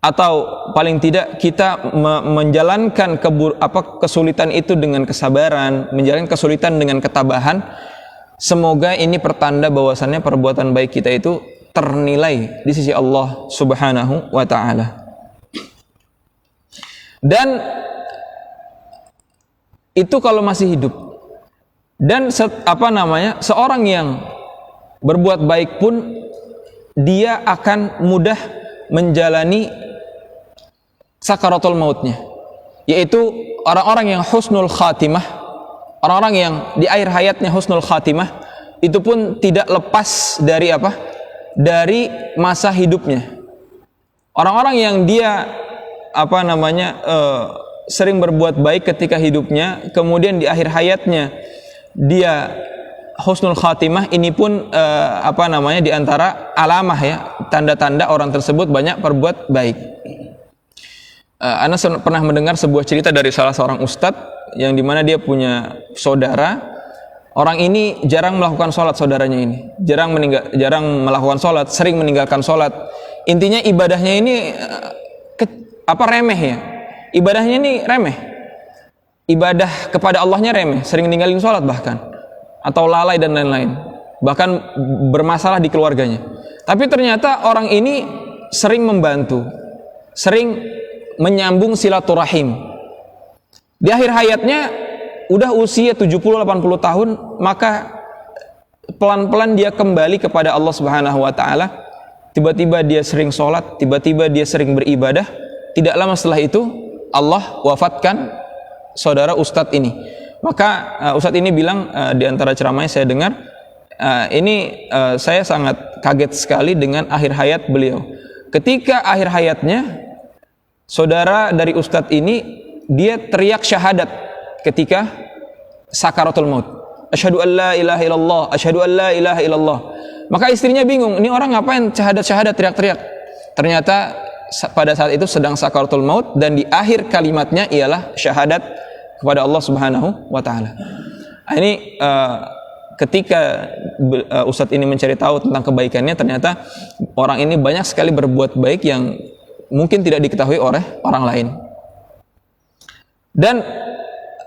atau paling tidak kita menjalankan kesulitan itu dengan kesabaran, menjalankan kesulitan dengan ketabahan, semoga ini pertanda bahwasannya perbuatan baik kita itu ternilai di sisi Allah Subhanahu wa taala. Dan itu kalau masih hidup. Dan seorang yang berbuat baik pun dia akan mudah menjalani sakaratul mautnya, yaitu orang-orang yang husnul khatimah, orang-orang yang di akhir hayatnya husnul khatimah, itu pun tidak lepas dari apa? Dari masa hidupnya. Orang-orang yang dia sering berbuat baik ketika hidupnya, kemudian di akhir hayatnya dia husnul khatimah, ini pun di antara alamah ya, tanda-tanda orang tersebut banyak berbuat baik. Ana pernah mendengar sebuah cerita dari salah seorang ustadz yang dimana dia punya saudara. Orang ini jarang melakukan sholat, saudaranya ini jarang melakukan sholat, sering meninggalkan sholat. Intinya ibadahnya ini remeh ya. Ibadahnya ini remeh. Ibadah kepada Allahnya remeh, sering ninggalin sholat bahkan, atau lalai dan lain-lain. Bahkan bermasalah di keluarganya. Tapi ternyata orang ini sering membantu, sering menyambung silaturahim. Di akhir hayatnya udah usia 70-80 tahun, maka pelan-pelan dia kembali kepada Allah Subhanahu wa taala. Tiba-tiba dia sering sholat, tiba-tiba dia sering beribadah. Tidak lama setelah itu Allah wafatkan saudara ustadz ini. Maka ustadz ini bilang di antara ceramahnya saya dengar, saya sangat kaget sekali dengan akhir hayat beliau. Ketika akhir hayatnya, saudara dari ustadz ini dia teriak syahadat ketika sakaratul maut. Asyhadu an la ilaha illallah, asyhadu an la ilaha illallah. Maka istrinya bingung, ini orang ngapain syahadat-syahadat teriak-teriak? Ternyata pada saat itu sedang sakaratul maut, dan di akhir kalimatnya ialah syahadat kepada Allah Subhanahu wa taala. Ini ketika ustadz ini mencari tahu tentang kebaikannya, ternyata orang ini banyak sekali berbuat baik yang mungkin tidak diketahui oleh orang lain. Dan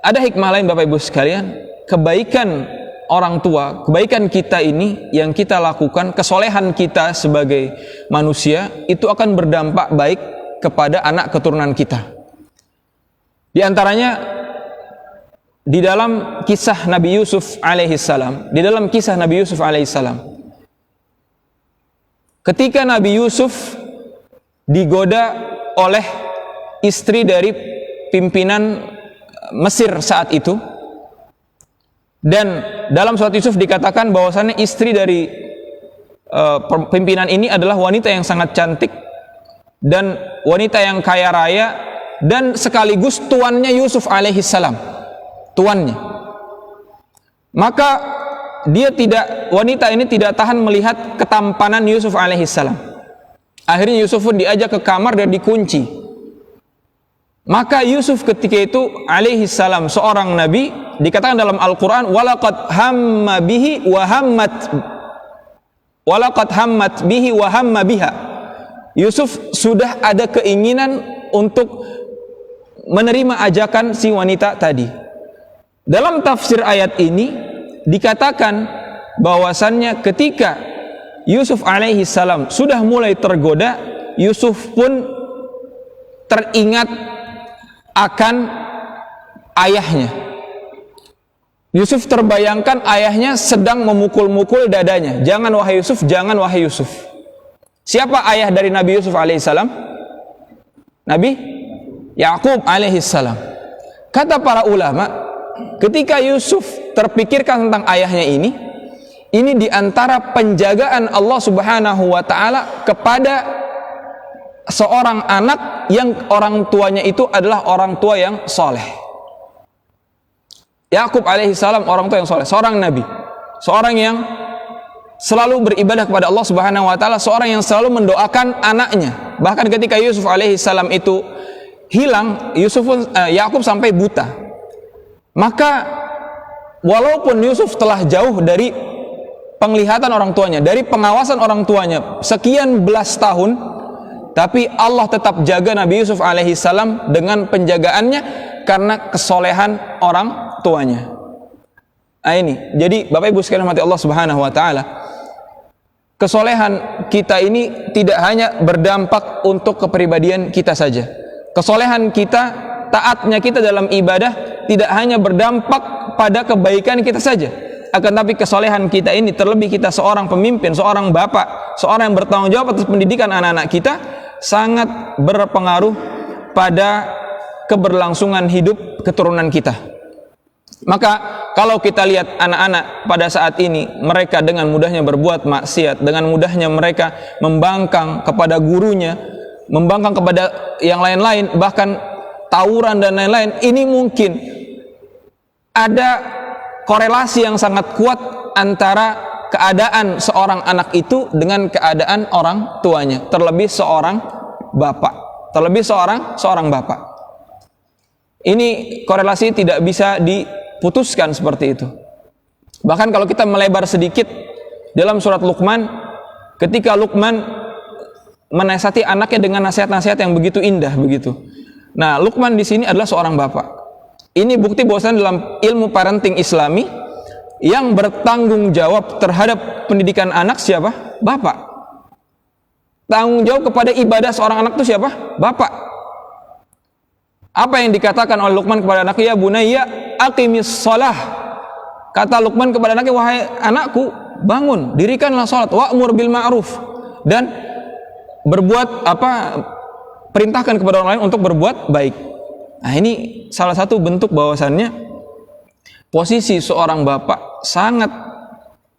ada hikmah lain Bapak Ibu sekalian, kebaikan orang tua, kebaikan kita ini yang kita lakukan, kesolehan kita sebagai manusia itu akan berdampak baik kepada anak keturunan kita. Di antaranya di dalam kisah Nabi Yusuf alaihissalam, ketika Nabi Yusuf digoda oleh istri dari pimpinan Mesir saat itu, dan dalam surat Yusuf dikatakan bahwasannya istri dari pimpinan ini adalah wanita yang sangat cantik dan wanita yang kaya raya, dan sekaligus tuannya Yusuf alaihissalam, tuannya. Maka wanita ini tidak tahan melihat ketampanan Yusuf alaihissalam. Akhirnya Yusuf pun diajak ke kamar dan dikunci. Maka Yusuf ketika itu alaihissalam, seorang nabi, dikatakan dalam Al-Quran, walaqad hamma bihi wa hamma biha. Yusuf sudah ada keinginan untuk menerima ajakan si wanita tadi. Dalam tafsir ayat ini dikatakan bahwasannya ketika Yusuf alaihissalam sudah mulai tergoda, Yusuf pun teringat akan ayahnya. Yusuf terbayangkan ayahnya sedang memukul-mukul dadanya. Jangan wahai Yusuf, jangan wahai Yusuf. Siapa ayah dari Nabi Yusuf alaihissalam? Nabi Yakub alaihissalam. Kata para ulama, ketika Yusuf terpikirkan tentang ayahnya ini diantara penjagaan Allah Subhanahu wa taala kepada seorang anak yang orang tuanya itu adalah orang tua yang soleh. Yakub alaihissalam orang tua yang soleh, seorang nabi, seorang yang selalu beribadah kepada Allah Subhanahu wa taala, seorang yang selalu mendoakan anaknya. Bahkan ketika Yusuf alaihissalam itu hilang, Yakub sampai buta. Maka walaupun Yusuf telah jauh dari penglihatan orang tuanya, dari pengawasan orang tuanya sekian belas tahun, tapi Allah tetap jaga Nabi Yusuf alaihissalam dengan penjagaannya karena kesolehan orang tuanya. Nah ini, jadi Bapak Ibu sekalian rahmati Allah Subhanahu wa taala, kesolehan kita ini tidak hanya berdampak untuk kepribadian kita saja. Kesolehan kita, taatnya kita dalam ibadah tidak hanya berdampak pada kebaikan kita saja. akan tapi kesolehan kita ini, terlebih kita seorang pemimpin, seorang bapak, seorang yang bertanggung jawab atas pendidikan anak-anak kita, sangat berpengaruh pada keberlangsungan hidup keturunan kita. Maka kalau kita lihat anak-anak pada saat ini, mereka dengan mudahnya berbuat maksiat, dengan mudahnya mereka membangkang kepada gurunya, membangkang kepada yang lain-lain, bahkan tawuran dan lain-lain. Ini mungkin ada korelasi yang sangat kuat antara keadaan seorang anak itu dengan keadaan orang tuanya, terlebih seorang bapak, terlebih seorang bapak. Ini korelasi tidak bisa diputuskan seperti itu. Bahkan kalau kita melebar sedikit dalam surat Luqman, ketika Luqman menasihati anaknya dengan nasihat-nasihat yang begitu indah begitu. Nah, Luqman di sini adalah seorang bapak. Ini bukti bahwasanya dalam ilmu parenting Islami yang bertanggung jawab terhadap pendidikan anak siapa? Bapak. Tanggung jawab kepada ibadah seorang anak itu siapa? Bapak. Apa yang dikatakan oleh Luqman kepada anaknya? Ya bunayya aqimis shalah. Kata Luqman kepada anaknya, wahai anakku, bangun, dirikanlah salat, wa'mur bil ma'ruf, dan berbuat perintahkan kepada orang lain untuk berbuat baik. Nah, ini salah satu bentuk bahwasannya posisi seorang bapak sangat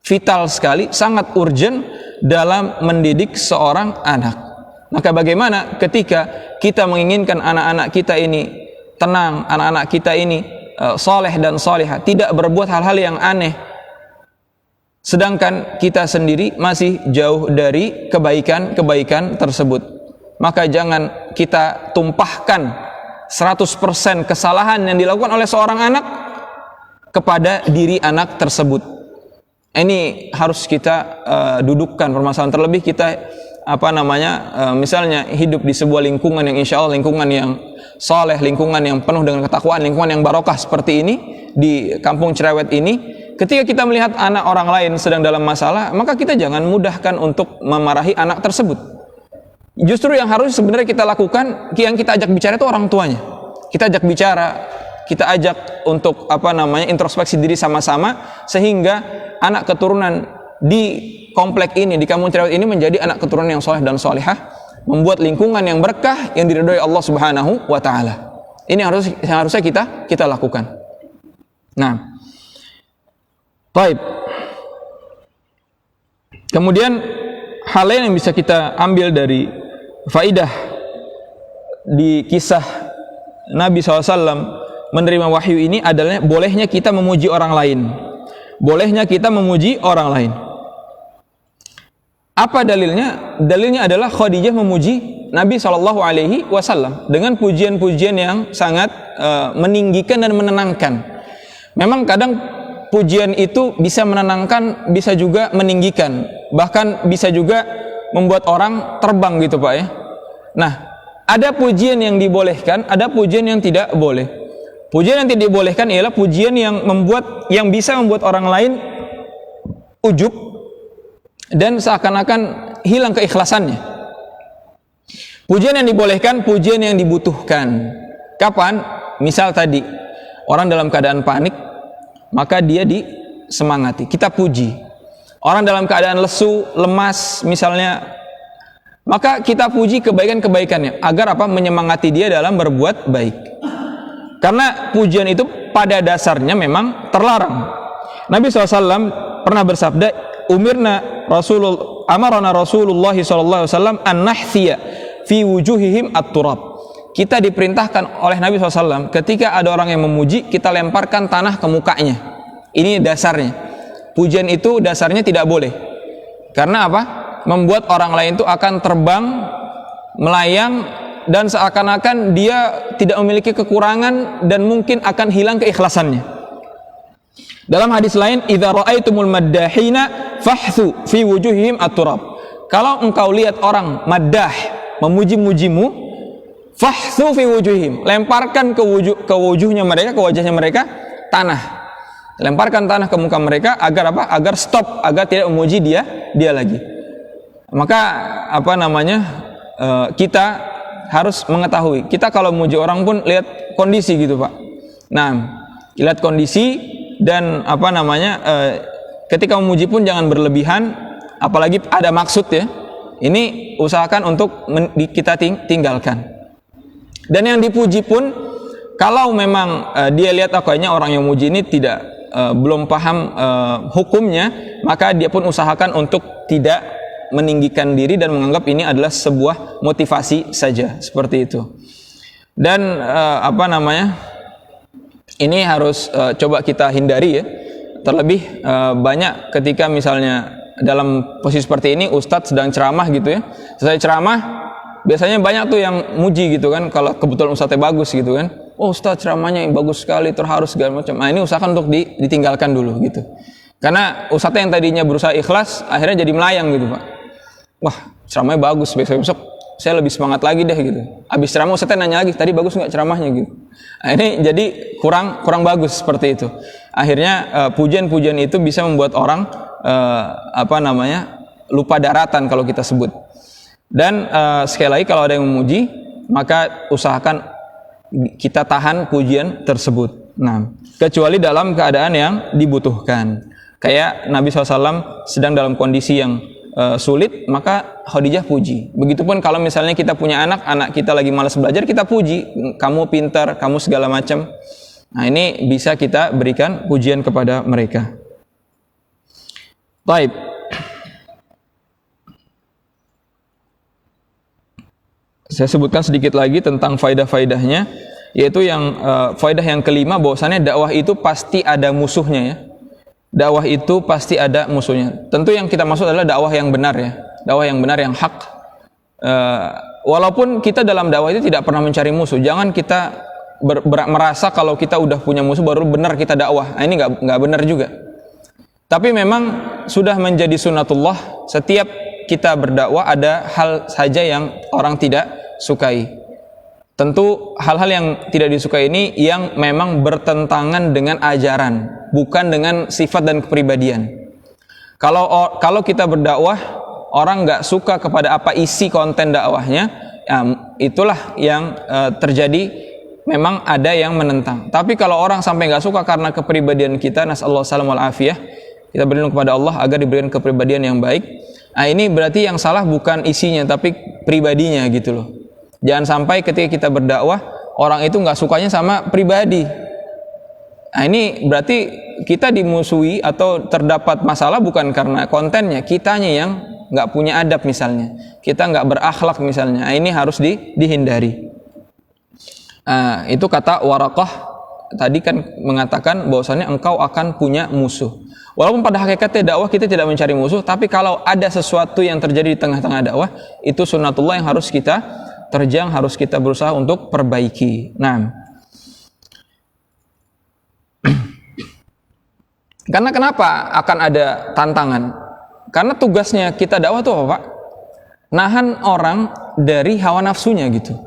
vital sekali, sangat urgent dalam mendidik seorang anak. Maka bagaimana ketika kita menginginkan anak-anak kita ini tenang, anak-anak kita ini soleh dan solehah, tidak berbuat hal-hal yang aneh, sedangkan kita sendiri masih jauh dari kebaikan-kebaikan tersebut. Maka jangan kita tumpahkan 100% kesalahan yang dilakukan oleh seorang anak kepada diri anak tersebut. Ini harus kita dudukkan permasalahan, terlebih kita misalnya hidup di sebuah lingkungan yang insya Allah lingkungan yang soleh, lingkungan yang penuh dengan ketakwaan, lingkungan yang barokah seperti ini di kampung Cerewet ini. Ketika kita melihat anak orang lain sedang dalam masalah, maka kita jangan mudahkan untuk memarahi anak tersebut. Justru yang harus sebenarnya kita lakukan, yang kita ajak bicara itu orang tuanya. Kita ajak bicara, kita ajak untuk introspeksi diri sama-sama, sehingga anak keturunan di komplek ini, di kampung Cerewet ini menjadi anak keturunan yang soleh dan solehah, membuat lingkungan yang berkah yang diridhoi Allah Subhanahu wa taala. Ini yang harusnya kita lakukan. Nah, baik. Kemudian hal lain yang bisa kita ambil dari faidah di kisah Nabi SAW menerima wahyu ini adalah bolehnya kita memuji orang lain. Bolehnya kita memuji orang lain. Apa dalilnya? Dalilnya adalah Khadijah memuji Nabi SAW dengan pujian-pujian yang sangat meninggikan dan menenangkan. Memang kadang pujian itu bisa menenangkan, bisa juga meninggikan, bahkan bisa juga membuat orang terbang gitu Pak ya. Nah, ada pujian yang dibolehkan, ada pujian yang tidak boleh. Pujian yang tidak dibolehkan ialah pujian yang bisa membuat orang lain ujub dan seakan-akan hilang keikhlasannya. Pujian yang dibolehkan, pujian yang dibutuhkan. Kapan? Misal tadi orang dalam keadaan panik, maka dia disemangati, kita puji. Orang dalam keadaan lesu, lemas misalnya, maka kita puji kebaikan-kebaikannya agar menyemangati dia dalam berbuat baik. Karena pujian itu pada dasarnya memang terlarang. Nabi SAW pernah bersabda, amarana Rasulullah SAW an nahthiya fi wujuhihim at-turab. Kita diperintahkan oleh Nabi SAW ketika ada orang yang memuji, kita lemparkan tanah ke mukanya. Ini dasarnya. Pujian itu dasarnya tidak boleh. Karena apa? Membuat orang lain itu akan terbang, melayang, dan seakan-akan dia tidak memiliki kekurangan dan mungkin akan hilang keikhlasannya. Dalam hadis lain, idza ra'aitumul maddahina fahthu fi wujuhihim at-turab. Kalau engkau lihat orang maddah, memuji-mujimu, fahthu fi wujuhihim, lemparkan ke wajahnya mereka tanah. Lemparkan tanah ke muka mereka agar agar stop, agar tidak memuji dia maka kita harus mengetahui, kita kalau memuji orang pun lihat kondisi gitu Pak. Nah, lihat kondisi, dan ketika memuji pun jangan berlebihan, apalagi ada maksud ya. Ini usahakan untuk kita tinggalkan. Dan yang dipuji pun, kalau memang dia lihat kayaknya orang yang muji ini belum paham hukumnya, maka dia pun usahakan untuk tidak meninggikan diri dan menganggap ini adalah sebuah motivasi saja, seperti itu. Dan ini harus coba kita hindari ya. Terlebih banyak ketika misalnya dalam posisi seperti ini ustadz sedang ceramah gitu ya. Selesai ceramah biasanya banyak tuh yang muji gitu kan, kalau kebetulan ustadznya bagus gitu kan. Oh, ustadz ceramahnya yang bagus sekali, terharu segala macam. Nah, ini usahakan untuk ditinggalkan dulu gitu. Karena ustadznya yang tadinya berusaha ikhlas akhirnya jadi melayang gitu, Pak. Wah, ceramahnya bagus, besok saya lebih semangat lagi deh gitu. Habis ceramah ustadznya nanya lagi, tadi bagus nggak ceramahnya gitu. Nah, ini jadi kurang bagus seperti itu. Akhirnya pujian-pujian itu bisa membuat orang lupa daratan kalau kita sebut. Dan sekali lagi kalau ada yang memuji, maka usahakan kita tahan pujian tersebut. Nah, kecuali dalam keadaan yang dibutuhkan. Kayak Nabi SAW sedang dalam kondisi yang sulit, maka Khadijah puji. Begitupun kalau misalnya kita punya anak kita lagi malas belajar, kita puji, kamu pintar, kamu segala macam. Nah, ini bisa kita berikan pujian kepada mereka. Baik. Saya sebutkan sedikit lagi tentang faidah-faidahnya, yaitu yang faidah yang kelima, bahwasannya dakwah itu pasti ada musuhnya ya. Dakwah itu pasti ada musuhnya. Tentu yang kita maksud adalah dakwah yang benar ya, dakwah yang benar, yang hak. Walaupun kita dalam dakwah itu tidak pernah mencari musuh. Jangan kita merasa kalau kita udah punya musuh baru benar kita dakwah. Nah, ini nggak benar juga. Tapi memang sudah menjadi sunnatullah, setiap kita berdakwah ada hal saja yang orang tidak sukai. Tentu hal-hal yang tidak disukai ini yang memang bertentangan dengan ajaran, bukan dengan sifat dan kepribadian. Kalau kita berdakwah, orang nggak suka kepada apa isi konten dakwahnya, ya, itulah yang terjadi. Memang ada yang menentang. Tapi kalau orang sampai nggak suka karena kepribadian kita, nasallahu salam wal afiyah, kita berlindung kepada Allah agar diberikan kepribadian yang baik. Nah, ini berarti yang salah bukan isinya tapi pribadinya gitu loh. Jangan sampai ketika kita berdakwah orang itu nggak sukanya sama pribadi. Nah, ini berarti kita dimusuhi atau terdapat masalah bukan karena kontennya, kitanya yang nggak punya adab misalnya, kita nggak berakhlak misalnya. Nah, ini harus dihindari. Nah, itu kata Waraqah tadi kan mengatakan bahwasannya engkau akan punya musuh. Walaupun pada hakikatnya dakwah kita tidak mencari musuh, tapi kalau ada sesuatu yang terjadi di tengah-tengah dakwah, itu sunnatullah yang harus kita terjang, harus kita berusaha untuk perbaiki. Nah, karena kenapa akan ada tantangan? Karena tugasnya kita dakwah itu apa, Pak? Nahan orang dari hawa nafsunya gitu.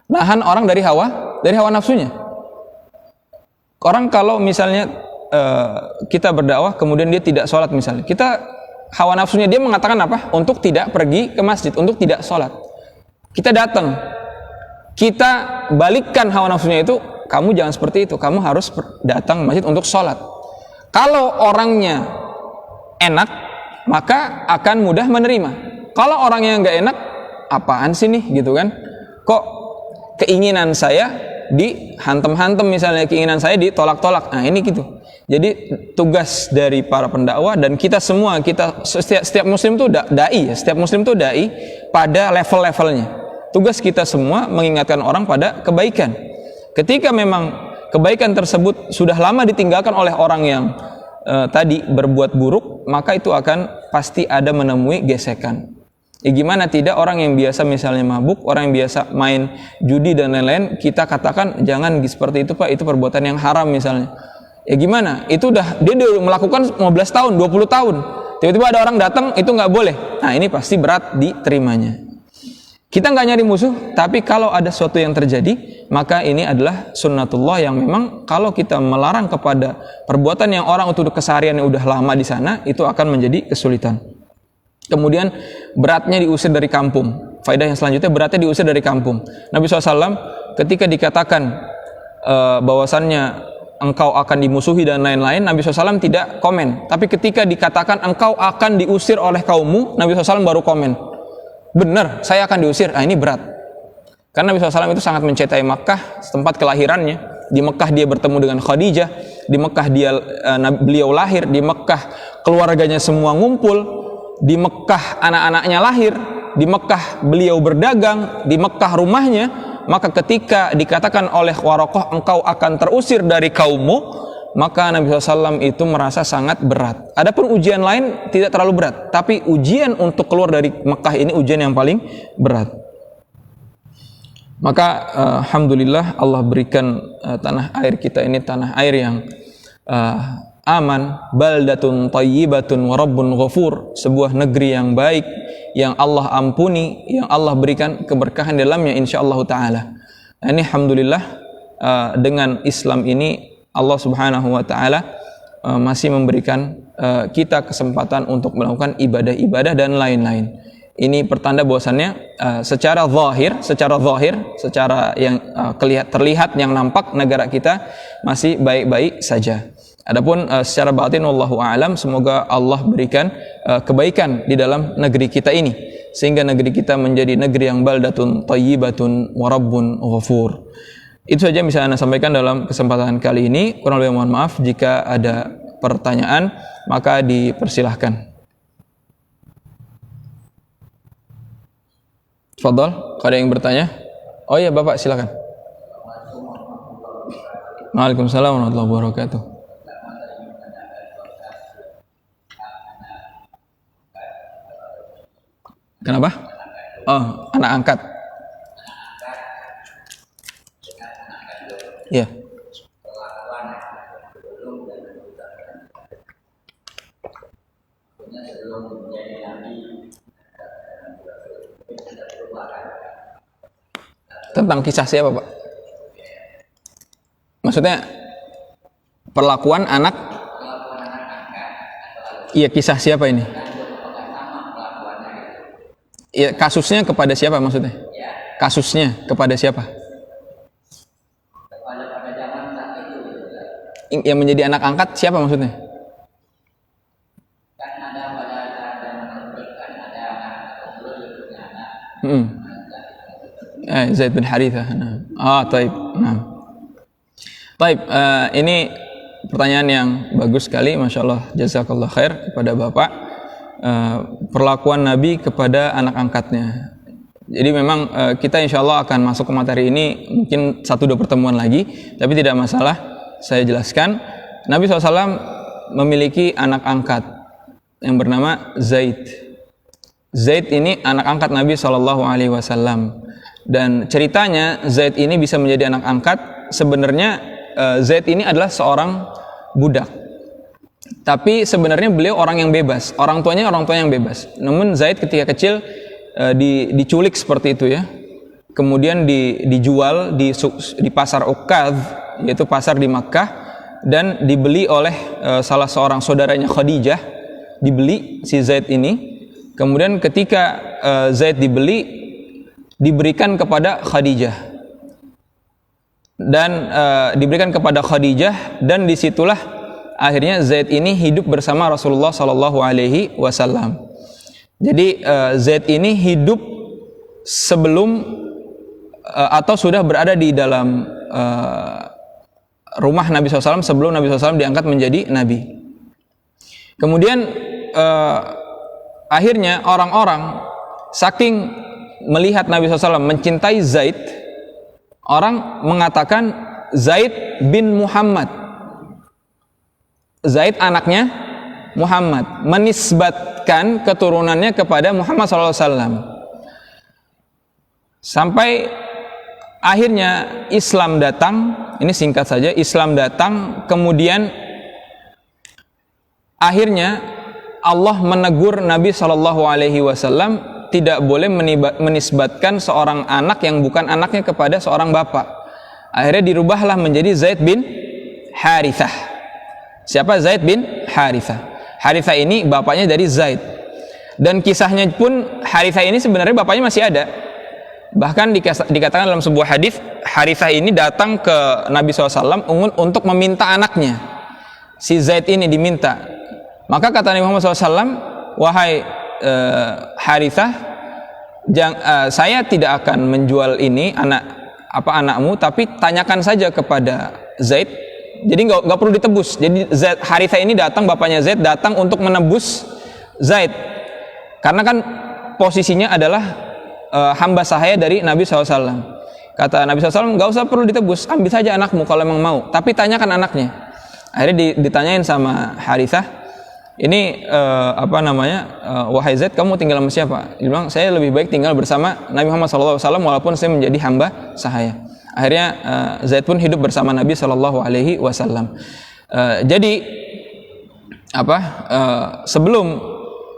Nahan orang dari hawa nafsunya. Orang kalau misalnya kita berdakwah kemudian dia tidak sholat misalnya, kita hawa nafsunya dia mengatakan apa? Untuk tidak pergi ke masjid, untuk tidak sholat. Kita datang, kita balikkan hawa nafsunya itu, kamu jangan seperti itu, kamu harus datang ke masjid untuk sholat. Kalau orangnya enak, maka akan mudah menerima. Kalau orangnya nggak enak, apaan sih nih gitu kan? Kok keinginan saya dihantem-hantem misalnya, keinginan saya ditolak-tolak. Nah, ini gitu. Jadi tugas dari para pendakwah dan kita semua, setiap muslim itu dai ya, setiap muslim itu dai pada level-levelnya. Tugas kita semua mengingatkan orang pada kebaikan. Ketika memang kebaikan tersebut sudah lama ditinggalkan oleh orang yang tadi berbuat buruk, maka itu akan pasti ada menemui gesekan. Ya gimana tidak, orang yang biasa misalnya mabuk, orang yang biasa main judi dan lain-lain, kita katakan jangan seperti itu Pak, itu perbuatan yang haram misalnya. Ya gimana? Itu dia udah melakukan 15 tahun, 20 tahun. Tiba-tiba ada orang datang, itu nggak boleh. Nah, ini pasti berat diterimanya. Kita nggak nyari musuh, tapi kalau ada sesuatu yang terjadi, maka ini adalah sunnatullah yang memang kalau kita melarang kepada perbuatan yang orang itu keseharian yang udah lama di sana, itu akan menjadi kesulitan. Kemudian beratnya diusir dari kampung. Faedah yang selanjutnya, beratnya diusir dari kampung. Nabi SAW ketika dikatakan bahwasannya engkau akan dimusuhi dan lain-lain, Nabi SAW tidak komen. Tapi ketika dikatakan engkau akan diusir oleh kaummu, Nabi SAW baru komen, benar, saya akan diusir. Ini berat. Karena Nabi SAW itu sangat mencintai Makkah, tempat kelahirannya. Di Mekah dia bertemu dengan Khadijah, di Mekah beliau lahir, di Mekah keluarganya semua ngumpul, di Mekah anak-anaknya lahir, di Mekah beliau berdagang, di Mekah rumahnya. Maka ketika dikatakan oleh Waraqah engkau akan terusir dari kaummu, maka Nabi SAW itu merasa sangat berat. Adapun ujian lain tidak terlalu berat, tapi ujian untuk keluar dari Mekah ini ujian yang paling berat. Maka alhamdulillah Allah berikan tanah air kita ini tanah air yang aman, baldatun thayyibatun wa rabbun ghafur, sebuah negeri yang baik, yang Allah ampuni, yang Allah berikan keberkahan dalamnya insyaallah taala. Ini alhamdulillah dengan Islam ini Allah Subhanahu wa taala masih memberikan kita kesempatan untuk melakukan ibadah-ibadah dan lain-lain. Ini pertanda bahwasannya secara zahir, secara yang terlihat yang nampak negara kita masih baik-baik saja. Adapun secara batin wallahu a'lam, semoga Allah berikan kebaikan di dalam negeri kita ini sehingga negeri kita menjadi negeri yang baldatun thayyibatun wa rabbun ghafur. Itu saja yang bisa Anda sampaikan dalam kesempatan kali ini. Kurang lebih mohon maaf. Jika ada pertanyaan maka dipersilahkan. Fadhal, ada yang bertanya? Oh iya Bapak, silakan. Waalaikumsalam warahmatullahi wabarakatuh. Kenapa? Oh, anak angkat. Iya. Tentang kisah siapa, Pak? Maksudnya perlakuan anak? Iya, kisah siapa ini? Ya, kasusnya kepada siapa maksudnya? Kasusnya kepada siapa? Yang menjadi anak angkat siapa maksudnya? Zaid bin Harithah. Taib. Taib, ini pertanyaan yang bagus sekali, Masya Allah, jazakallah khair kepada Bapak. Perlakuan Nabi kepada anak angkatnya. Jadi memang kita insya Allah akan masuk ke materi ini mungkin 1-2 pertemuan lagi, tapi tidak masalah, saya jelaskan. Nabi SAW memiliki anak angkat yang bernama Zaid. Zaid ini anak angkat Nabi SAW. Dan ceritanya Zaid ini bisa menjadi anak angkat. Sebenarnya Zaid ini adalah seorang budak. Tapi sebenarnya beliau orang yang bebas. Orang tuanya yang bebas. Namun Zaid ketika kecil diculik seperti itu ya. Kemudian dijual di pasar Uqadh, yaitu pasar di Makkah, dan dibeli oleh salah seorang saudaranya Khadijah. Dibeli si Zaid ini. Kemudian ketika Zaid diberikan kepada Khadijah. Dan disitulah akhirnya Zaid ini hidup bersama Rasulullah Sallallahu Alaihi Wasallam. Jadi Zaid ini hidup sebelum atau sudah berada di dalam rumah Nabi SAW sebelum Nabi SAW diangkat menjadi Nabi. Kemudian akhirnya orang-orang saking melihat Nabi SAW mencintai Zaid, orang mengatakan Zaid bin Muhammad. Zaid anaknya Muhammad, menisbatkan keturunannya kepada Muhammad SAW. Sampai akhirnya Islam datang. Ini singkat saja, Islam datang. Kemudian akhirnya Allah menegur Nabi SAW tidak boleh menisbatkan seorang anak yang bukan anaknya kepada seorang bapak. Akhirnya dirubahlah menjadi Zaid bin Harithah. Siapa? Zaid bin Harithah. Harithah ini bapaknya dari Zaid. Dan kisahnya pun Harithah ini sebenarnya bapaknya masih ada. Bahkan dikatakan dalam sebuah hadis, Harithah ini datang ke Nabi SAW untuk meminta anaknya. Si Zaid ini diminta. Maka kata Nabi Muhammad SAW, wahai Harithah, saya tidak akan menjual ini anakmu, tapi tanyakan saja kepada Zaid. Jadi nggak perlu ditebus. Jadi Harithah ini datang, bapaknya Zaid datang untuk menebus Zaid, karena kan posisinya adalah hamba sahaya dari Nabi SAW. Kata Nabi SAW, nggak usah perlu ditebus, ambil saja anakmu kalau memang mau, tapi tanyakan anaknya. Akhirnya ditanyain sama Harithah, ini wahai Zaid, kamu tinggal sama siapa? Dia bilang, saya lebih baik tinggal bersama Nabi Muhammad SAW walaupun saya menjadi hamba sahaya. Akhirnya Zaid pun hidup bersama Nabi SAW. Jadi sebelum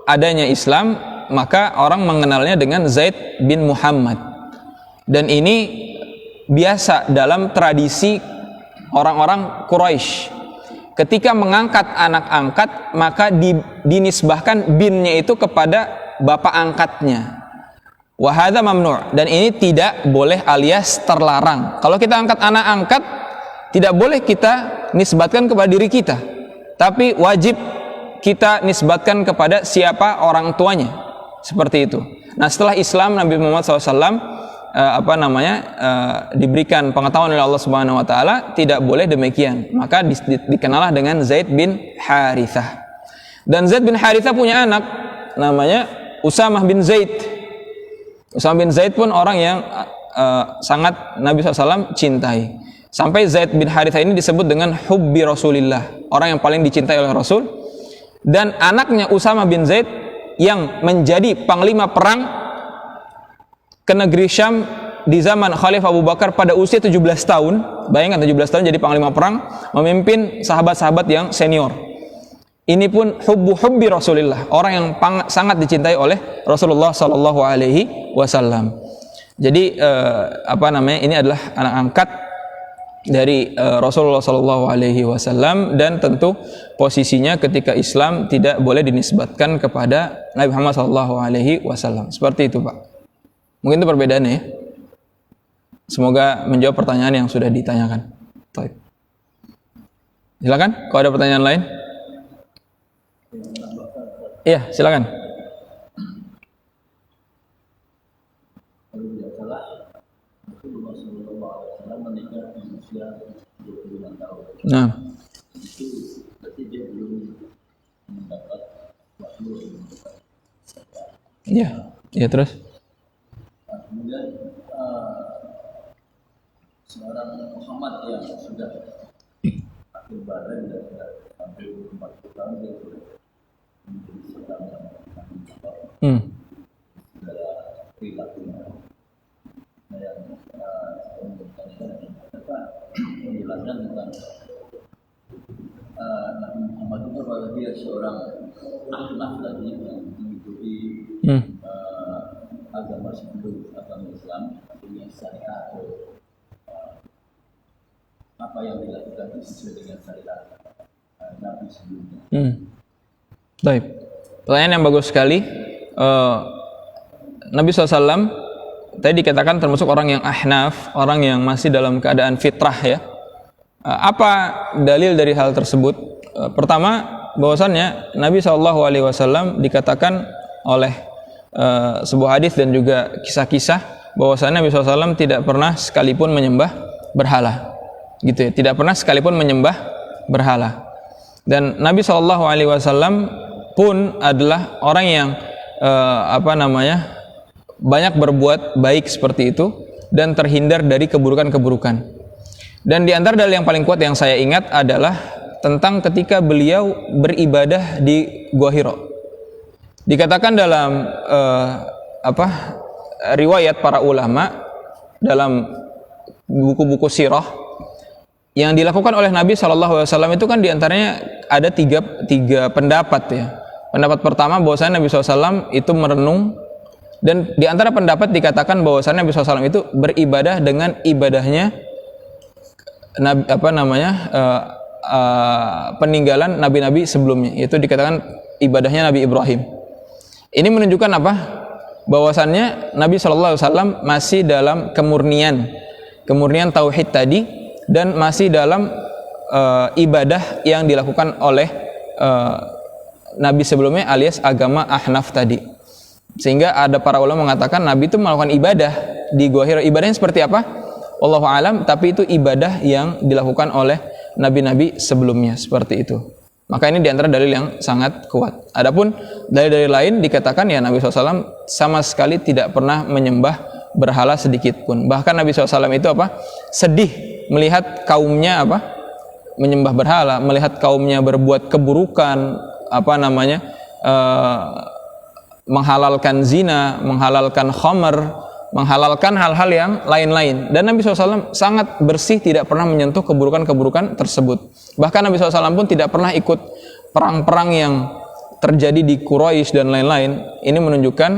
adanya Islam, maka orang mengenalnya dengan Zaid bin Muhammad, dan ini biasa dalam tradisi orang-orang Quraisy. Ketika mengangkat anak angkat, maka dinisbahkan binnya itu kepada bapak angkatnya. Wa hadza mamnu', dan ini tidak boleh alias terlarang. Kalau kita angkat anak angkat, tidak boleh kita nisbatkan kepada diri kita, tapi wajib kita nisbatkan kepada siapa orang tuanya. Seperti itu. Nah, setelah Islam, Nabi Muhammad SAW diberikan pengetahuan oleh Allah Subhanahu Wa Taala tidak boleh demikian. Maka dikenalah dengan Zaid bin Harithah. Dan Zaid bin Harithah punya anak namanya Usamah bin Zaid. Usamah bin Zaid pun orang yang sangat Nabi SAW cintai. Sampai Zaid bin Harithah ini disebut dengan hubbi Rasulillah, orang yang paling dicintai oleh Rasul. Dan anaknya Usamah bin Zaid yang menjadi panglima perang ke negeri Syam di zaman Khalifah Abu Bakar pada usia 17 tahun. Bayangkan 17 tahun jadi panglima perang, memimpin sahabat-sahabat yang senior. Ini pun hubbi Rasulillah, orang yang sangat dicintai oleh Rasulullah sallallahu alaihi wasallam. Jadi ini adalah anak angkat dari Rasulullah sallallahu alaihi wasallam, dan tentu posisinya ketika Islam tidak boleh dinisbatkan kepada Nabi Muhammad sallallahu alaihi wasallam. Seperti itu, Pak. Mungkin itu perbedaannya ya. Semoga menjawab pertanyaan yang sudah ditanyakan. Baik. Silakan, kalau ada pertanyaan lain. Iya, silakan. Nah, iya terus. Kemudian seorang Muhammad yang sudah akhir badan dan sudah hampir 40 tahun dia sudah menjadi seorang yang segala perilakunya. Nah, yang menjelaskan tentang Nabi Muhammad itu bahwa dia seorang ahnaf tadi yang mengikuti agama sebelum agama Islam, artinya syariat atau apa yang dilakukan itu sesuai dengan syariat Nabi sebelumnya. Baik, pertanyaan yang bagus sekali. Nabi SAW tadi dikatakan termasuk orang yang ahnaf, orang yang masih dalam keadaan fitrah ya. Apa dalil dari hal tersebut? Pertama, bahwasannya Nabi SAW dikatakan oleh sebuah hadis dan juga kisah-kisah bahwasannya Nabi SAW tidak pernah sekalipun menyembah berhala, gitu ya. Tidak pernah sekalipun menyembah berhala. Dan Nabi SAW pun adalah orang yang banyak berbuat baik seperti itu dan terhindar dari keburukan-keburukan. Dan di antara dalil yang paling kuat yang saya ingat adalah tentang ketika beliau beribadah di Gua Hira. Dikatakan dalam riwayat para ulama dalam buku-buku sirah yang dilakukan oleh Nabi SAW itu kan diantaranya ada tiga pendapat ya. Pendapat pertama bahwasanya Nabi SAW itu merenung, dan di antara pendapat dikatakan bahwasanya Nabi SAW itu beribadah dengan ibadahnya peninggalan nabi-nabi sebelumnya, yaitu dikatakan ibadahnya Nabi Ibrahim. Ini menunjukkan apa? bahwasannya Nabi SAW masih dalam kemurnian tauhid tadi, dan masih dalam ibadah yang dilakukan oleh Nabi sebelumnya alias agama Ahnaf tadi. Sehingga ada para ulama mengatakan Nabi itu melakukan ibadah di Gua Hira. Ibadahnya seperti apa? Wallahu alam, tapi itu ibadah yang dilakukan oleh nabi-nabi sebelumnya, seperti itu. Maka ini diantara dalil yang sangat kuat. Adapun dalil-dalil lain dikatakan ya Nabi SAW sama sekali tidak pernah menyembah berhala sedikit pun. Bahkan Nabi SAW itu sedih melihat kaumnya menyembah berhala, melihat kaumnya berbuat keburukan, menghalalkan zina, menghalalkan khamr, menghalalkan hal-hal yang lain-lain. Dan Nabi SAW sangat bersih, tidak pernah menyentuh keburukan-keburukan tersebut. Bahkan Nabi SAW pun tidak pernah ikut perang-perang yang terjadi di Quraisy dan lain-lain. Ini menunjukkan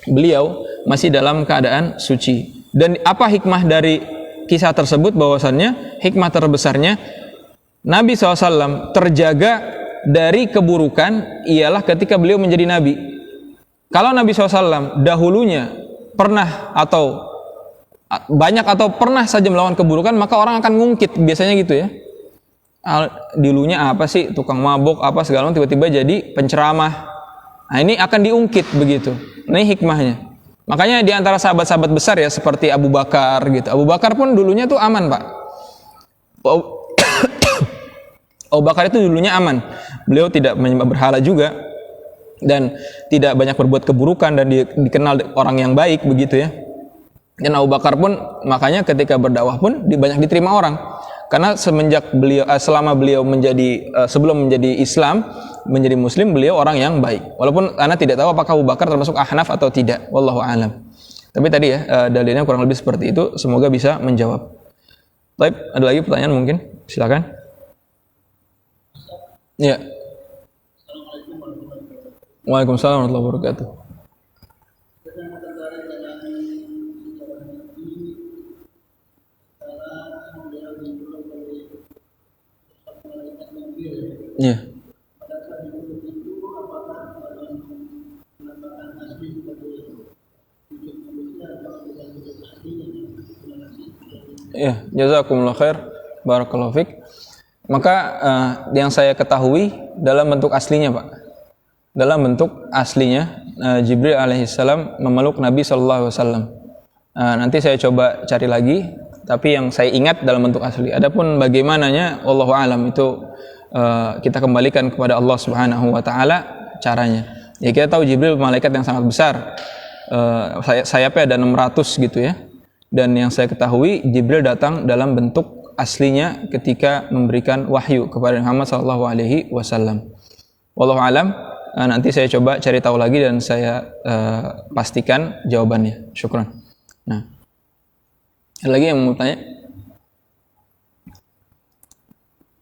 beliau masih dalam keadaan suci. Dan apa hikmah dari kisah tersebut? Bahwasannya hikmah terbesarnya Nabi SAW terjaga dari keburukan ialah ketika beliau menjadi Nabi. Kalau Nabi SAW dahulunya pernah atau banyak atau pernah saja melawan keburukan, maka orang akan ngungkit, biasanya gitu ya. Dulunya apa sih, tukang mabok apa segala macam, tiba-tiba jadi penceramah. Nah ini akan diungkit begitu. Ini hikmahnya. Makanya di antara sahabat-sahabat besar ya seperti Abu Bakar gitu. Abu Bakar pun dulunya tuh aman, Pak. Abu Bakar itu dulunya aman. Beliau tidak menyembah berhala juga dan tidak banyak berbuat keburukan, dan dikenal orang yang baik begitu ya. Dan Abu Bakar pun makanya ketika berdakwah pun banyak diterima orang, karena selama beliau sebelum menjadi Islam, menjadi Muslim, beliau orang yang baik. Walaupun Anda tidak tahu apakah Abu Bakar termasuk Ahnaf atau tidak, wallahu alam. Tapi tadi ya dalilnya kurang lebih seperti itu. Semoga bisa menjawab. Baik, ada lagi pertanyaan mungkin? Silakan. Ya. Waalaikumsalam warahmatullahi wabarakatuh. Ya. Ya, jazakumullah khair, barakallahu fik. Maka yang saya ketahui dalam bentuk aslinya, Pak. Dalam bentuk aslinya Jibril alaihissalam memeluk Nabi sallallahu alaihi wasallam. Nanti saya coba cari lagi, tapi yang saya ingat dalam bentuk asli. Adapun bagaimananya wallahu alam itu kita kembalikan kepada Allah Subhanahu wa taala caranya. Ya kita tahu Jibril malaikat yang sangat besar. Sayapnya ada 600 gitu ya. Dan yang saya ketahui Jibril datang dalam bentuk aslinya ketika memberikan wahyu kepada Muhammad sallallahu alaihi wasallam. Wallahu alam. Nanti saya coba cari tahu lagi dan saya pastikan jawabannya. Syukran. Nah, ada lagi yang mau tanya?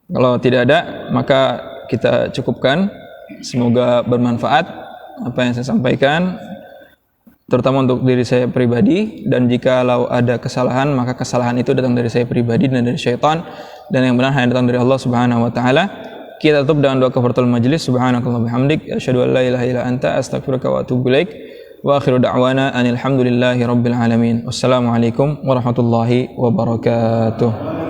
Kalau tidak ada, maka kita cukupkan. Semoga bermanfaat apa yang saya sampaikan, terutama untuk diri saya pribadi. Dan jikalau ada kesalahan, maka kesalahan itu datang dari saya pribadi dan dari syaitan, dan yang benar hanya datang dari Allah Subhanahu wa taala. Kita tutup dengan doa kafaratul majlis. Subhanakallah bihamdik, asyhadu an la ilaha illa anta, astaghfiruka wa atubu ilaik. Wa akhiru da'wana anil hamdulillahi rabbil alamin. Wassalamualaikum warahmatullahi wabarakatuh.